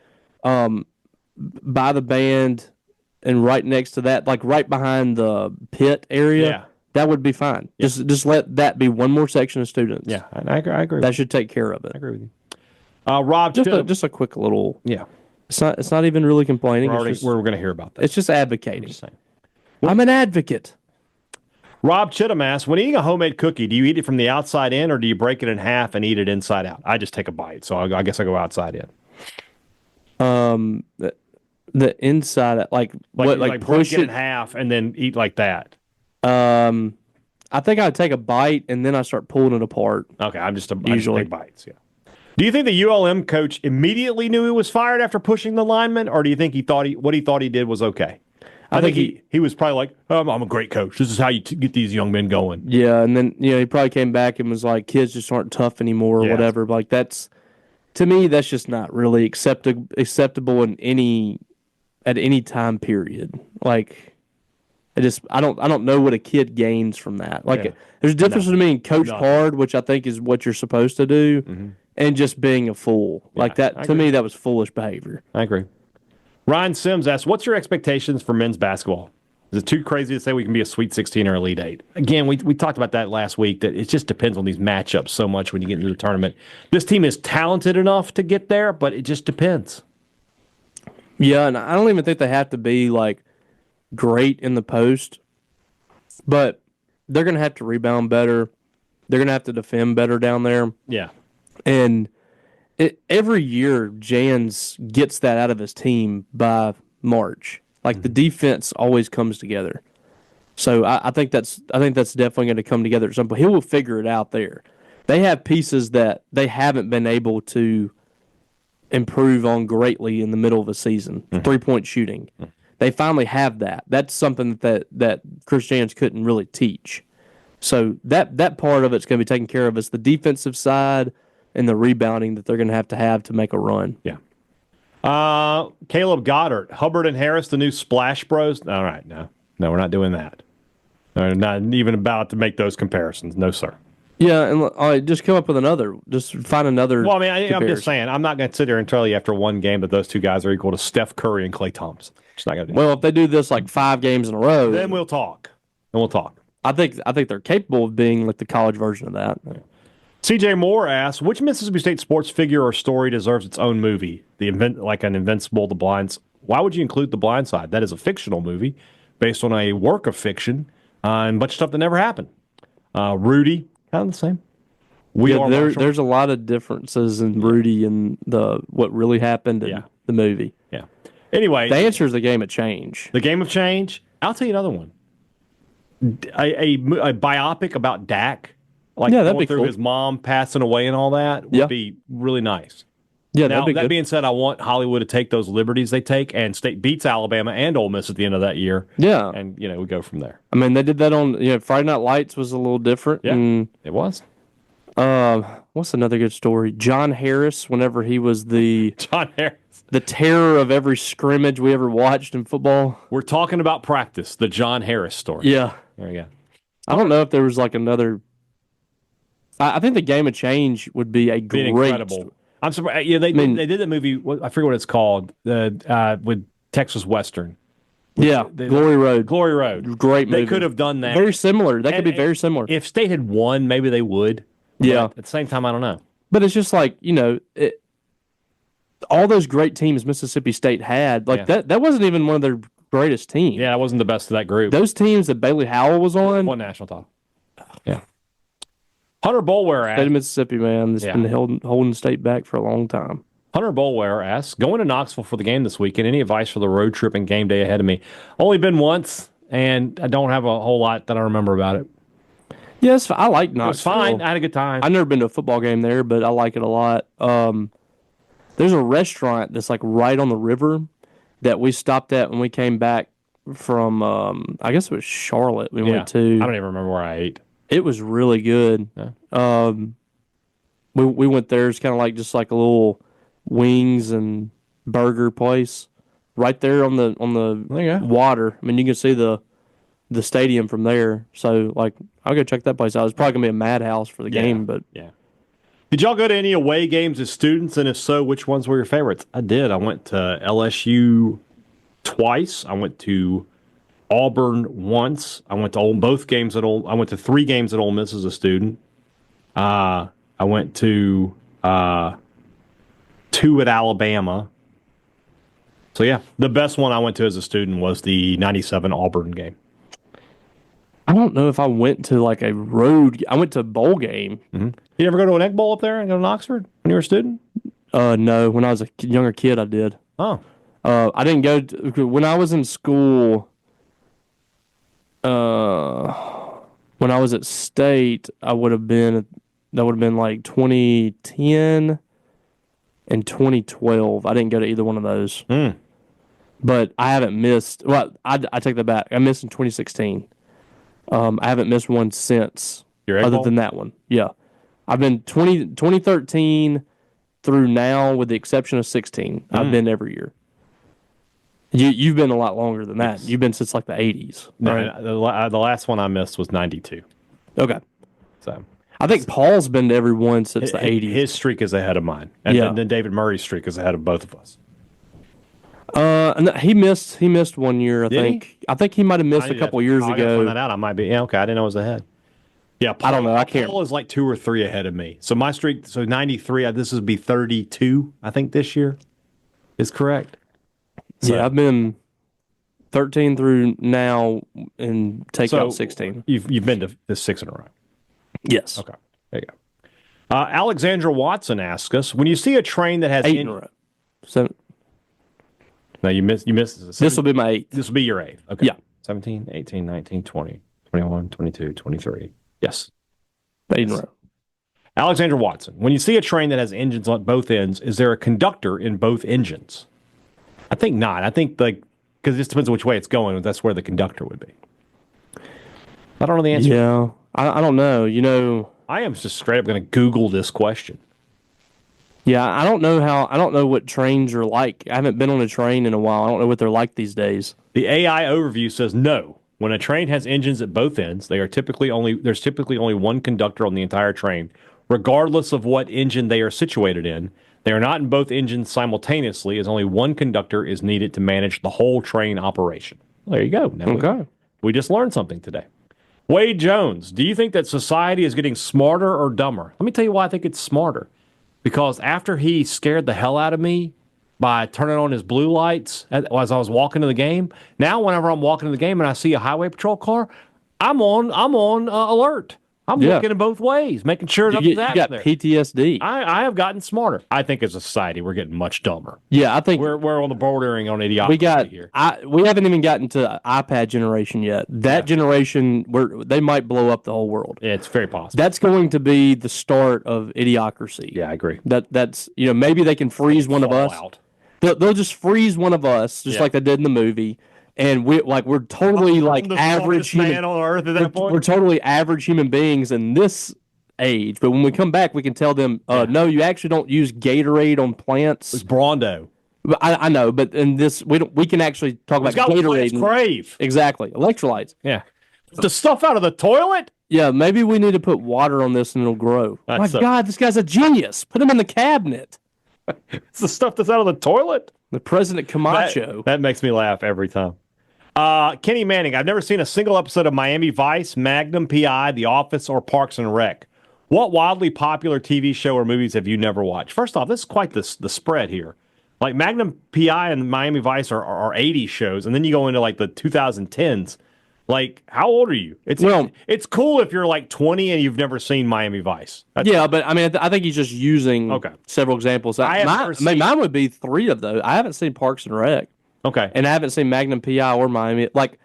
by the band and right next to that, like right behind the pit area, that would be fine. Yeah. Just let that be one more section of students. Yeah, I agree. That should take care of it. I agree with you. Rob, just a quick little. Yeah. It's not even really complaining. We're going to hear about that. It's just advocating. I'm an advocate. Rob Chittum asks, when eating a homemade cookie, do you eat it from the outside in or do you break it in half and eat it inside out? I just take a bite, so I guess I go outside in. The inside, like push it in half and then eat like that. I think I take a bite and then I start pulling it apart. Okay, I just take bites. Yeah. Do you think the ULM coach immediately knew he was fired after pushing the lineman, or do you think what he thought he did was okay? I think he was probably like, I'm a great coach. This is how you get these young men going. Yeah, and then he probably came back and was like, kids just aren't tough anymore or whatever. Like to me, that's just not really acceptable at any time period. Like, I don't know what a kid gains from that. Like, there's a difference between coach hard, which I think is what you're supposed to do, and just being a fool. Yeah, like that, to me, that was foolish behavior. I agree. Ryan Sims asks, what's your expectations for men's basketball? Is it too crazy to say we can be a Sweet 16 or Elite 8? Again, we talked about that last week, that it just depends on these matchups so much when you get into the tournament. This team is talented enough to get there, but it just depends. Yeah, and I don't even think they have to be, like, great in the post, but they're going to have to rebound better. They're going to have to defend better down there. Yeah. And every year, Jans gets that out of his team by March. Like, the defense always comes together. So I think that's definitely going to come together at some point. He will figure it out there. They have pieces that they haven't been able to improve on greatly in the middle of a season. 3-point shooting. They finally have that. That's something that Chris Jans couldn't really teach. So that part of it's going to be taken care of. It's the defensive side and the rebounding that they're going to have to make a run. Yeah. Caleb Goddard, Hubbard and Harris, the new Splash Bros. All right, no, we're not doing that. We're not even about to make those comparisons. No, sir. Yeah, and just come up with another. Just find another. Well, I mean, I'm just saying, I'm not going to sit there and tell you after one game that those two guys are equal to Steph Curry and Klay Thompson. Just not going to do that. Well, if they do this like 5 games in a row, then we'll talk. I think they're capable of being like the college version of that. Yeah. CJ Moore asks, which Mississippi State sports figure or story deserves its own movie? Like an Invincible, The Blind. Why would you include The Blind Side? That is a fictional movie based on a work of fiction and a bunch of stuff that never happened. Rudy, kind of the same. There's a lot of differences in Rudy and what really happened in the movie. Yeah. Anyway, the answer is the Game of Change. The Game of Change. I'll tell you another one. a biopic about Dak, like Yeah, that'd going be through cool. his mom passing away and all that, would Yeah. be really nice. Yeah, Now, that'd be that good. being said, I want Hollywood to take those liberties they take, and State beats Alabama and Ole Miss at the end of that year. Yeah. And, we go from there. I mean, they did that on Friday Night Lights was a little different. Yeah, And, it was. what's another good story? John Harris, whenever he was the John Harris. terror of every scrimmage we ever watched in football. We're talking about practice, the John Harris story. Yeah. There you go. I don't know if there was like another. I think the Game of Change would be a Being great. incredible. I'm surprised. They did that movie. I forget what it's called. With Texas Western. Yeah, Glory Road. Glory Road. Great movie. They could have done that. Very similar. That could be And very similar. If State had won, maybe they would. Yeah. But at the same time, I don't know. But it's just like, all those great teams Mississippi State had, like that wasn't even one of their greatest teams. Yeah, I wasn't the best of that group. Those teams that Bailey Howell was on, One national title. Yeah. Hunter Bolware State of asks, Mississippi, man, that's been holding the state back for a long time. Going to Knoxville for the game this weekend. Any advice for the road trip and game day ahead of me? Only been once, and I don't have a whole lot that I remember about it. Yes, I like Knoxville. It was fine. I had a good time. I've never been to a football game there, but I like it a lot. There's a restaurant that's like right on the river that we stopped at when we came back from, I guess it was Charlotte we went to. I don't even remember where I ate. It was really good. Yeah. We went there. It's kind of like just like a little wings and burger place right there on the There you go. water. I mean, you can see the stadium from there. So like, I'll go check that place out. It's probably gonna be a madhouse for the game, but yeah. Did y'all go to any away games as students? And if so, which ones were your favorites? I did. I went to LSU twice. I went to Auburn once. I went to both games at I went to 3 games at Ole Miss as a student. I went to 2 at Alabama. So yeah, the best one I went to as a student was the '97 Auburn game. I don't know if I went to like a road. I went to a bowl game. Mm-hmm. You ever go to an Egg Bowl up there and go to Oxford when you were a student? No, when I was a younger kid, I did. Oh, I didn't go when I was in school. When I was at State, that would have been like 2010 and 2012. I didn't go to either one of those. But I haven't missed. Well, I take that back. I missed in 2016. I haven't missed one since. Your Egg other Bowl? than that one. Yeah, I've been 2013 through now, with the exception of 16. I've been every year. You've been a lot longer than that. You've been since like the 80s. Right? No, the last one I missed was '92. Okay. So I think Paul's been to every one since the 80s. His streak is ahead of mine, and then David Murray's streak is ahead of both of us. And he missed 1 year. I Did he? think. I think he might have missed a couple years I gotta ago. find that out. I might be. Yeah, okay. I didn't know it was ahead. Yeah, Paul, I don't know. I can't. Paul is like 2 or 3 ahead of me. So my streak. So 93. This would be 32. I think this year is correct. So, Yeah, I've been 13 through now and take out 16. You've been to this 6 in a row. Yes. Okay. There you go. Alexandra Watson asks us, when you see a train that has 8 in a row. So No, you missed. this will be my 8th. This will be your 8th. Okay. Yeah. 17, 18, 19, 20, 21, 22, 23. Yes. 8 in a row. Alexandra Watson, when you see a train that has engines on both ends, is there a conductor in both engines? I think not. I think because it just depends on which way it's going. That's where the conductor would be. I don't know the answer. Yeah. I don't know. I am just straight up going to Google this question. Yeah, I don't know what trains are like. I haven't been on a train in a while. I don't know what they're like these days. The AI overview says no. When a train has engines at both ends, there's typically only one conductor on the entire train, regardless of what engine they are situated in. They are not in both engines simultaneously, as only one conductor is needed to manage the whole train operation. There you go. Now we just learned something today. Wade Jones, do you think that society is getting smarter or dumber? Let me tell you why I think it's smarter. Because after he scared the hell out of me by turning on his blue lights as I was walking to the game, now whenever I'm walking to the game and I see a highway patrol car, I'm on alert. I'm looking both ways, making sure nothing's You happening got there. PTSD. I have gotten smarter. I think as a society, we're getting much dumber. Yeah, I think We're on the bordering on idiocracy here. we haven't even gotten to iPad generation yet. That generation, they might blow up the whole world. Yeah, it's very possible. That's going to be the start of idiocracy. Yeah, I agree. That's maybe they can freeze one of us. Fallout. They'll just freeze one of us, just like they did in the movie, and we're totally like the average smartest human man on earth at that point. We're totally average human beings in this age, but when we come back, we can tell them, no, you actually don't use Gatorade on plants. It's Brondo. But I know, but in this, we can actually talk about Gatorade. And crave. Exactly, electrolytes. Yeah, the stuff out of the toilet. Yeah, maybe we need to put water on this and it'll grow. My God, this guy's a genius. Put him in the cabinet. It's the stuff that's out of the toilet. The President Camacho. That makes me laugh every time. Kenny Manning, I've never seen a single episode of Miami Vice, Magnum PI, The Office, or Parks and Rec. What wildly popular TV show or movies have you never watched? First off, this is quite the spread here. Like Magnum PI and Miami Vice are 80s shows, and then you go into like the 2010s. Like, how old are you? It's cool if you're like 20 and you've never seen Miami Vice. But I mean, I think he's just using several examples. Mine would be 3 of those. I haven't seen Parks and Rec. Okay. And I haven't seen Magnum PI or Miami. Like,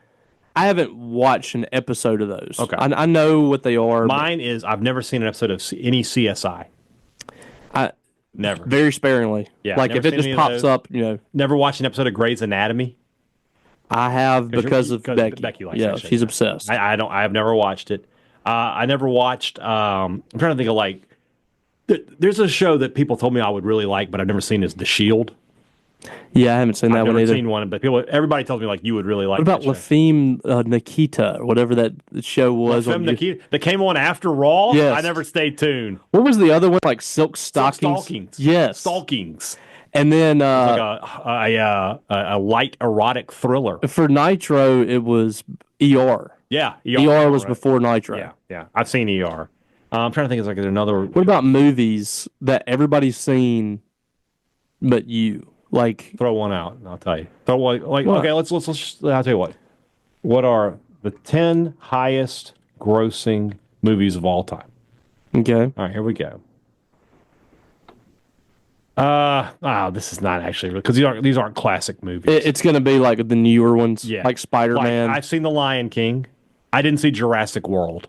I haven't watched an episode of those. Okay. I know what they are. Mine is I've never seen an episode of any CSI. Never. Very sparingly. Yeah. Like, if it just pops up, Never watched an episode of Grey's Anatomy. I have because of Becky. Becky likes yeah, that shit. she's obsessed. I have never watched it. I never watched. I'm trying to think of like. There's a show that people told me I would really like, but I've never seen. Is The Shield. Yeah, I haven't seen that one either. I've never seen one, but everybody tells me like you would really like. What about La Femme Nikita, or whatever that show was? La Femme Nikita that came on after Raw. Yes. I never stayed tuned. What was the other one? Like Silk Stockings. Yes, Stalkings. And then like a light erotic thriller. For Nitro, it was ER. Yeah, ER was before Nitro. Yeah. I've seen ER. I'm trying to think. It's like another. What about movies that everybody's seen, but you like? Throw one out, and I'll tell you. Throw one. Like what? Okay, let's. I'll tell you what. What are the 10 highest grossing movies of all time? Okay. All right, here we go. This is not actually because these aren't classic movies. It's going to be like the newer ones, like Spider-Man. I've seen The Lion King. I didn't see Jurassic World.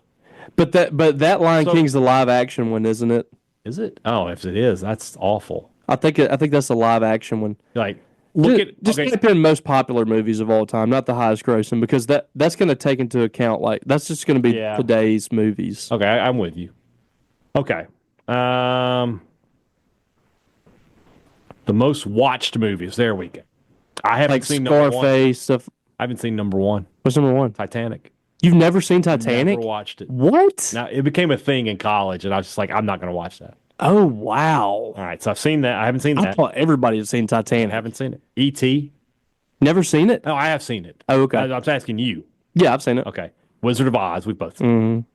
But that Lion King's the live action one, isn't it? Is it? Oh, if it is, that's awful. I think that's the live action one. Like just type in most popular movies of all time, not the highest grossing, because that's going to take into account that's just going to be today's movies. Okay, I'm with you. Okay. The most watched movies. There we go. I haven't seen Scarface stuff. I haven't seen number 1. What's number 1? Titanic. You've never seen Titanic? Never watched it. What? Now it became a thing in college, and I was just like, I'm not going to watch that. Oh wow! All right, so I've seen that. I haven't seen that. I thought everybody had seen Titanic. I haven't seen it. E.T. Never seen it? No, I have seen it. Oh, okay. I was asking you. Yeah, I've seen it. Okay. Wizard of Oz. We've both seen it.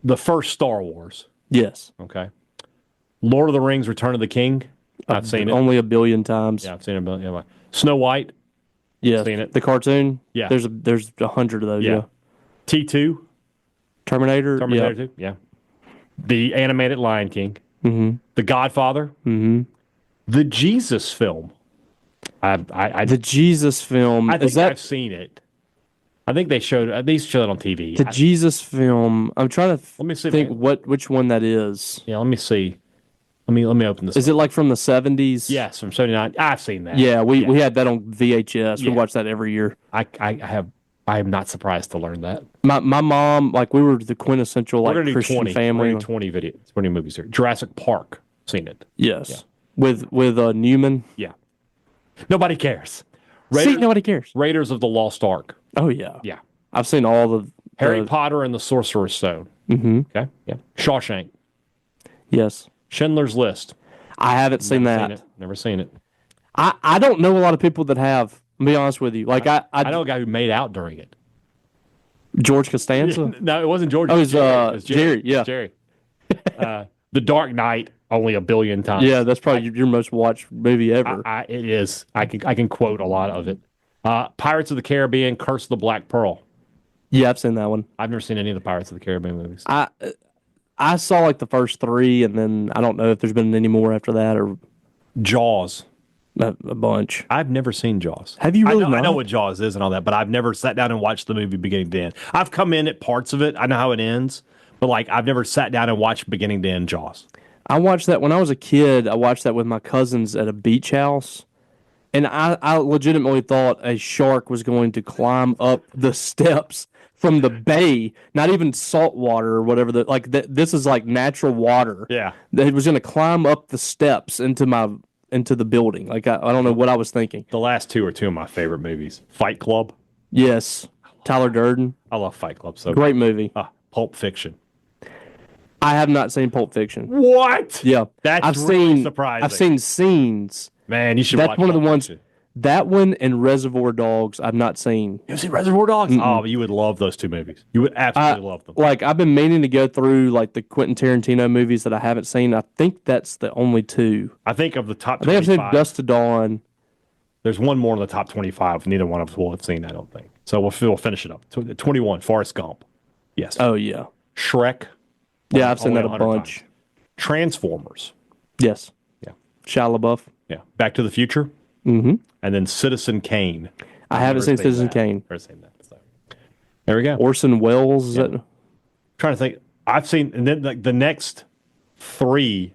The first Star Wars. Yes. Okay. Lord of the Rings: Return of the King. I've seen it only a billion times. Yeah, I've seen it a billion. Yeah. Snow White. Yeah, seen it. The cartoon. Yeah, there's 100 of those. Yeah. T2. Terminator 2. Yeah. The animated Lion King. Mm-hmm. The Godfather. Mm-hmm. The Jesus film. The Jesus film. I think I've seen it. I think they showed it on TV. The Jesus film. I'm trying to let me see think which one that is. Yeah, let me see. Let me open this. Is it like from the 70s? Yes, from 79. I've seen that. Yeah, we had that on VHS. We watched that every year. I am not surprised to learn that. My mom, like, we were the quintessential Christian family. We're going to do 20 movies here. Jurassic Park, seen it. Yes. Yeah. With Newman. Yeah. Nobody cares. Nobody cares. Raiders of the Lost Ark. Oh yeah. Yeah. I've seen all the Harry Potter and the Sorcerer's Stone. Mm-hmm. Okay. Yeah. Shawshank. Yes. Schindler's List. I haven't seen that. Never seen it. I don't know a lot of people that have. I'll be honest with you. Like I know a guy who made out during it. George Costanza? No, it wasn't George. Oh, it was Jerry. Yeah. Jerry. The Dark Knight, only a billion times. Yeah, that's probably your most watched movie ever. It is. I can quote a lot of it. Pirates of the Caribbean, Curse of the Black Pearl. Yeah, I've seen that one. I've never seen any of the Pirates of the Caribbean movies. I saw like the first 3, and then I don't know if there's been any more after that or Jaws. a bunch. I've never seen Jaws. Have you really I know not? what Jaws is and all that, but I've never sat down and watched the movie beginning to end. I've come in at parts of it. I know how it ends, but like I've never sat down and watched beginning to end Jaws. I watched that when I was a kid. I watched that with my cousins at a beach house, and I legitimately thought a shark was going to climb up the steps from the bay, not even salt water or whatever. This is like natural water. Yeah. It was going to climb up the steps into the building. Like I don't know what I was thinking. The last 2 are 2 of my favorite movies. Fight Club. Yes, Tyler Durden. I love Fight Club. So Great movie. Pulp Fiction. I have not seen Pulp Fiction. What? Yeah, That's really surprising. I've seen scenes. Man, you should That's watch one of the Pulp ones. Fiction. That one and Reservoir Dogs I've not seen. You see Reservoir Dogs? Mm-mm. Oh, you would love those 2 movies. You would absolutely love them. Like I've been meaning to go through like the Quentin Tarantino movies that I haven't seen. I think that's the only 2. I think of the top I think I've 25. seen Dust to Dawn. There's one more in the top 25. Neither one of us will have seen, I don't think. So we'll finish it up. 21, Forrest Gump. Yes. Oh yeah, Shrek. yeah. I've seen Only that a 100 bunch. times. Transformers. Yes. Yeah. Shia LaBeouf. Yeah. Back to the Future. Mm-hmm. And then Citizen Kane. I haven't seen Citizen that. Kane. Never seen that. So. There we go. Orson Welles. Is that? Trying to think. I've seen, and then like the next 4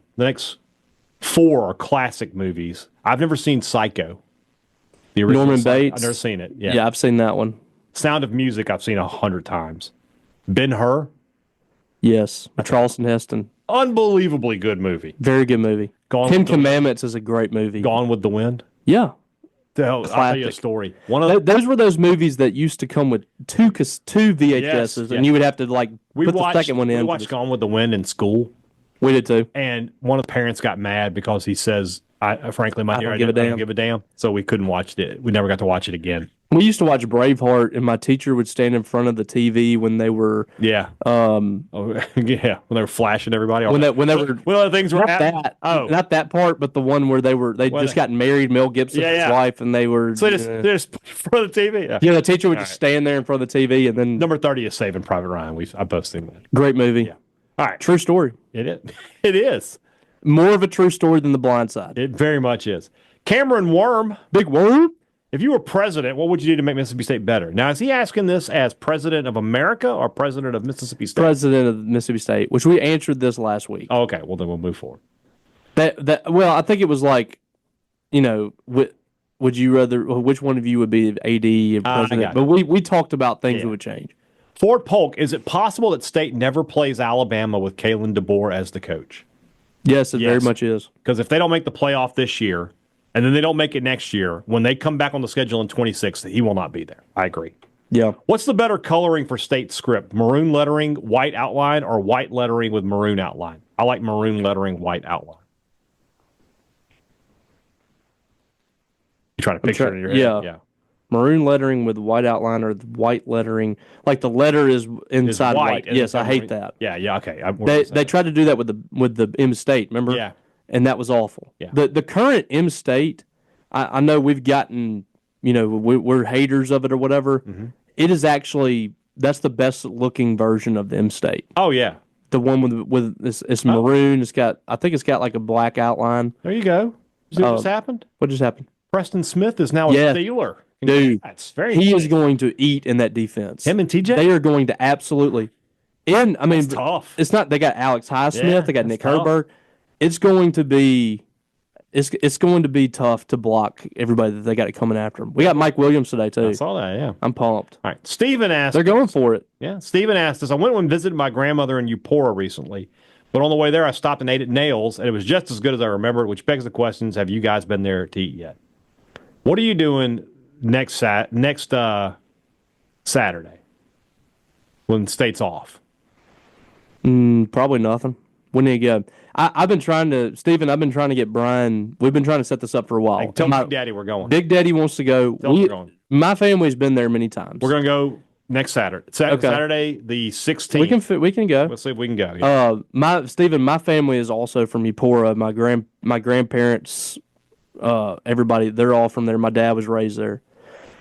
are classic movies. I've never seen Psycho. The original Norman Psycho. Bates. I've never seen it. Yeah, I've seen that one. Sound of Music. I've seen 100 times. Ben-Hur. Yes, Charleston Heston. Unbelievably good movie. Very good movie. Ten Commandments is a great movie. Gone with the Wind. Yeah. I'll tell you a story. One of Those were those movies that used to come with two VHSs, and you would have to like put the second one in. We watched Gone with the Wind in school. We did too. And one of the parents got mad because he says, frankly, my dear, I don't give a damn. So we couldn't watch it. We never got to watch it again. We used to watch Braveheart, and my teacher would stand in front of the TV when they were when they were flashing everybody. When they were one of the things were not that part, but the one where they just gotten married, Mel Gibson and his wife, and they were so they just in front of the TV. Yeah, the teacher would just stand there in front of the TV, and then number 30 is Saving Private Ryan. I both seen that. Great movie. Yeah. All right, true story. It is. It is more of a true story than The Blind Side. It very much is. Cameron Worm, Big Worm. If you were president, what would you do to make Mississippi State better? Now, is he asking this as president of America or president of Mississippi State? President of Mississippi State, which we answered this last week. Oh, okay, well then we'll move forward. Well, I think it was like, would you rather? Which one of you would be AD and president? But we talked about things that would change. Ford Polk, is it possible that State never plays Alabama with Kalen DeBoer as the coach? Yes, it very much is. Because if they don't make the playoff this year, and then they don't make it next year, when they come back on the schedule in 26, he will not be there. I agree. Yeah. What's the better coloring for State script? Maroon lettering, white outline, or white lettering with maroon outline? I like maroon lettering, white outline. You trying to picture it in your head? Yeah. Maroon lettering with white outline or white lettering, like the letter is inside white. Yes, I hate that. Yeah, okay. They tried to do that with the M State, remember? Yeah. And that was awful. Yeah. The current M State, I know we've gotten, we're haters of it or whatever. Mm-hmm. It is actually, that's the best looking version of the M State. Oh, yeah. The one with it's maroon. I think it's got like a black outline. There you go. See what just happened? What just happened? Preston Smith is now a Steeler. Dude, that's very he is going to eat in that defense. Him and TJ? They are going to absolutely. And I mean, that's tough. It's not. They got Alex Highsmith. They got Nick Herbert. It's going to be tough to block everybody that they got coming after them. We got Mike Williams today too. I saw that. Yeah, I'm pumped. All right, Steven asked. They're going for it. Yeah, Steven asked us. I went and visited my grandmother in Eupora recently, but on the way there, I stopped and ate at Nails, and it was just as good as I remembered. Which begs the questions: have you guys been there to eat yet? What are you doing next Saturday when State's off? Probably nothing. When do you go? I've been trying to get Brian. We've been trying to set this up for a while. Hey, tell Big Daddy we're going. Big Daddy wants to go. We're going. My family's been there many times. We're going to go next Saturday. Saturday the 16th. We can go. Let's see if we can go. Yeah. My family is also from Eupora. My grandparents, everybody, they're all from there. My dad was raised there,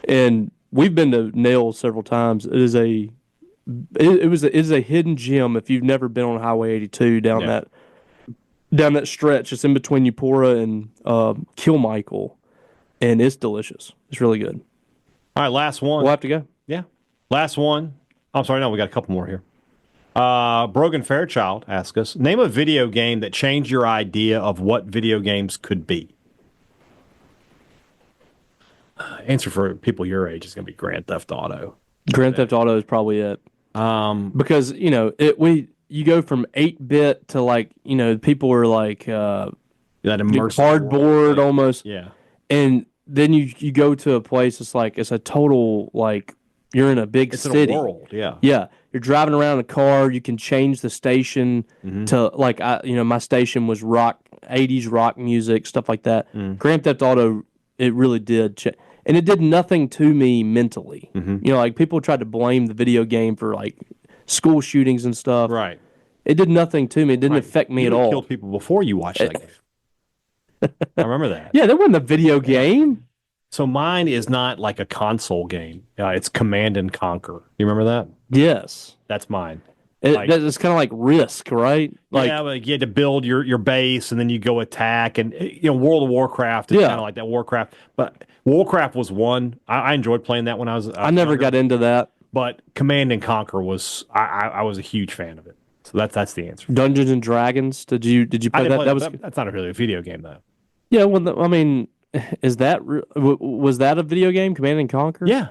and we've been to Nails several times. It is it is a hidden gem if you've never been on Highway 82 down that stretch. It's in between Eupora and Kilmichael, and it's delicious. It's really good. All right, last one. We'll have to go. Yeah. Last one. I'm sorry, no, we got a couple more here. Brogan Fairchild asks us, name a video game that changed your idea of what video games could be. Answer for people your age is going to be Grand Theft Auto. Grand Theft Auto is probably it. Because, you go from 8-bit to like, people are like that immersive cardboard world. almost. Yeah. And then you go to a place, it's a total, like, you're in a big city. It's in a world, yeah. Yeah. You're driving around in a car. You can change the station to, like, my station was 80s rock music, stuff like that. Grand Theft Auto, it really did. And it did nothing to me mentally. Like, people tried to blame the video game for, like, school shootings and stuff. Right. It did nothing to me. It didn't affect me at all. You killed people before you watched that game. I remember that. Yeah, that wasn't a video game. So mine is not like a console game. It's Command and Conquer. You remember that? Yes. That's mine. It's kind of like Risk, right? Like, yeah, like you had to build your base and then you go attack. And, World of Warcraft is kind of like that. Warcraft. But Warcraft was one. I enjoyed playing that when I was I never got into that. But Command and Conquer was, I was a huge fan of it. So that's the answer. Dungeons and Dragons. Did you play that? That's not really a video game, though. Yeah, well, I mean, was that a video game, Command and Conquer? Yeah.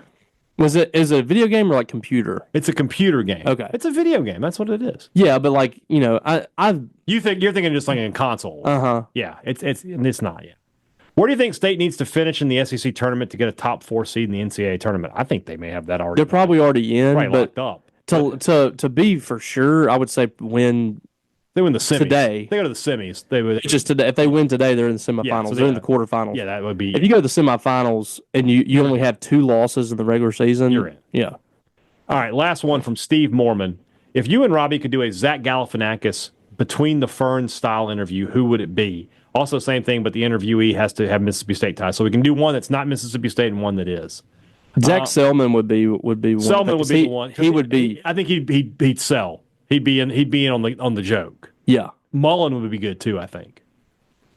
Is it a video game or like computer? It's a computer game. Okay. It's a video game. That's what it is. Yeah, but like, you're thinking just like in console. Yeah, it's not yet. Where do you think State needs to finish in the SEC tournament to get a top 4 seed in the NCAA tournament? I think they may have that already. They're probably already in, locked up. To be for sure, I would say win. They win the semis today. They go to the semis. They would just today. If they win today, they're in the semifinals. Yeah, so they're in the quarterfinals. Yeah, that would be. If you go to the semifinals and you only have 2 losses in the regular season, you're in. Yeah. All right, last one from Steve Mormon. If you and Robbie could do a Zach Galifianakis between the Ferns style interview, who would it be? Also, same thing, but the interviewee has to have Mississippi State ties. So we can do one that's not Mississippi State and one that is. Zach Selman would be one. Selman would be the one. He would be. I think he'd sell. He'd be in on the joke. Yeah. Mullen would be good too, I think.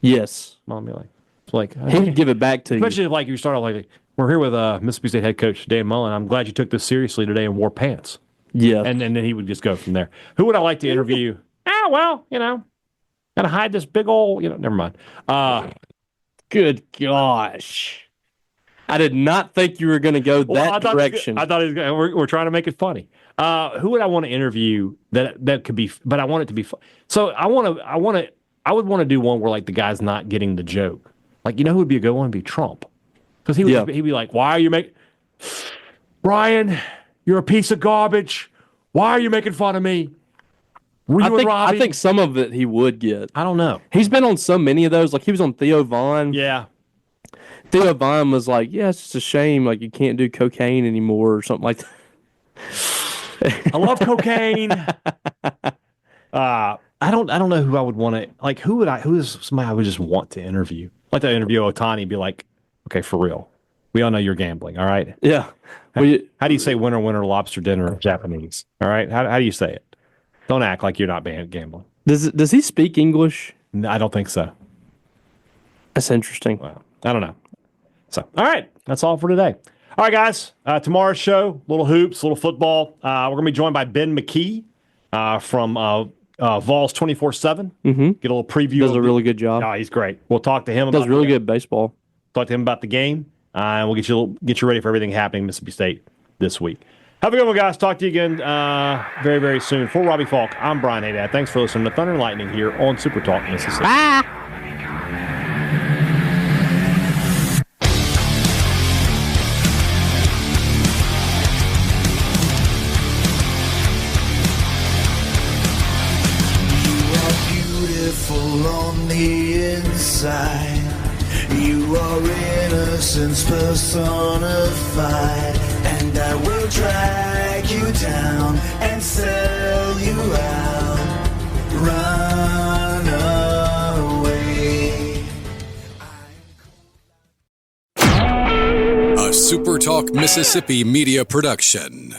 Yes. Mullen would be like he would give it back to you. Especially if like you start off like, we're here with Mississippi State head coach Dan Mullen. I'm glad you took this seriously today and wore pants. Yeah. And then he would just go from there. Who would I like to interview? Gotta hide this big old, never mind. Good gosh. I did not think you were going to go that direction. I thought we're trying to make it funny. Who would I want to interview that could be, but I want it to be fun. So I would want to do one where like the guy's not getting the joke. Like, who would be a good one? Would be Trump. Because he'd be like, why are you making, Brian, you're a piece of garbage. Why are you making fun of me? I think some of it he would get. I don't know. He's been on so many of those. Like he was on Theo Vaughn. Yeah. Theo Vaughn was like, yeah, it's just a shame. Like you can't do cocaine anymore or something like that. I love cocaine. I don't know who I would want to, like, who is somebody I would just want to interview? I'd like to interview Otani and be like, okay, for real. We all know you're gambling, all right? Yeah. How do you say winner, lobster dinner in Japanese? All right? How do you say it? Don't act like you're not gambling. Does he speak English? No, I don't think so. That's interesting. Well, I don't know. So, all right. That's all for today. All right, guys. Tomorrow's show, little hoops, little football. We're going to be joined by Ben McKee from Vols 24/7. Mm-hmm. Get a little preview. Does a really good job. Oh, he's great. We'll talk to him about Does really good baseball. Talk to him about the game, and we'll get you ready for everything happening in Mississippi State this week. Have a good one, guys. Talk to you again very, very soon. For Robbie Faulk, I'm Brian Hadad. Thanks for listening to Thunder and Lightning here on SuperTalk Mississippi. Bye. You are beautiful on the inside. You are innocence personified, and I will drag you down and sell you out. Run away. A SuperTalk Mississippi Media production.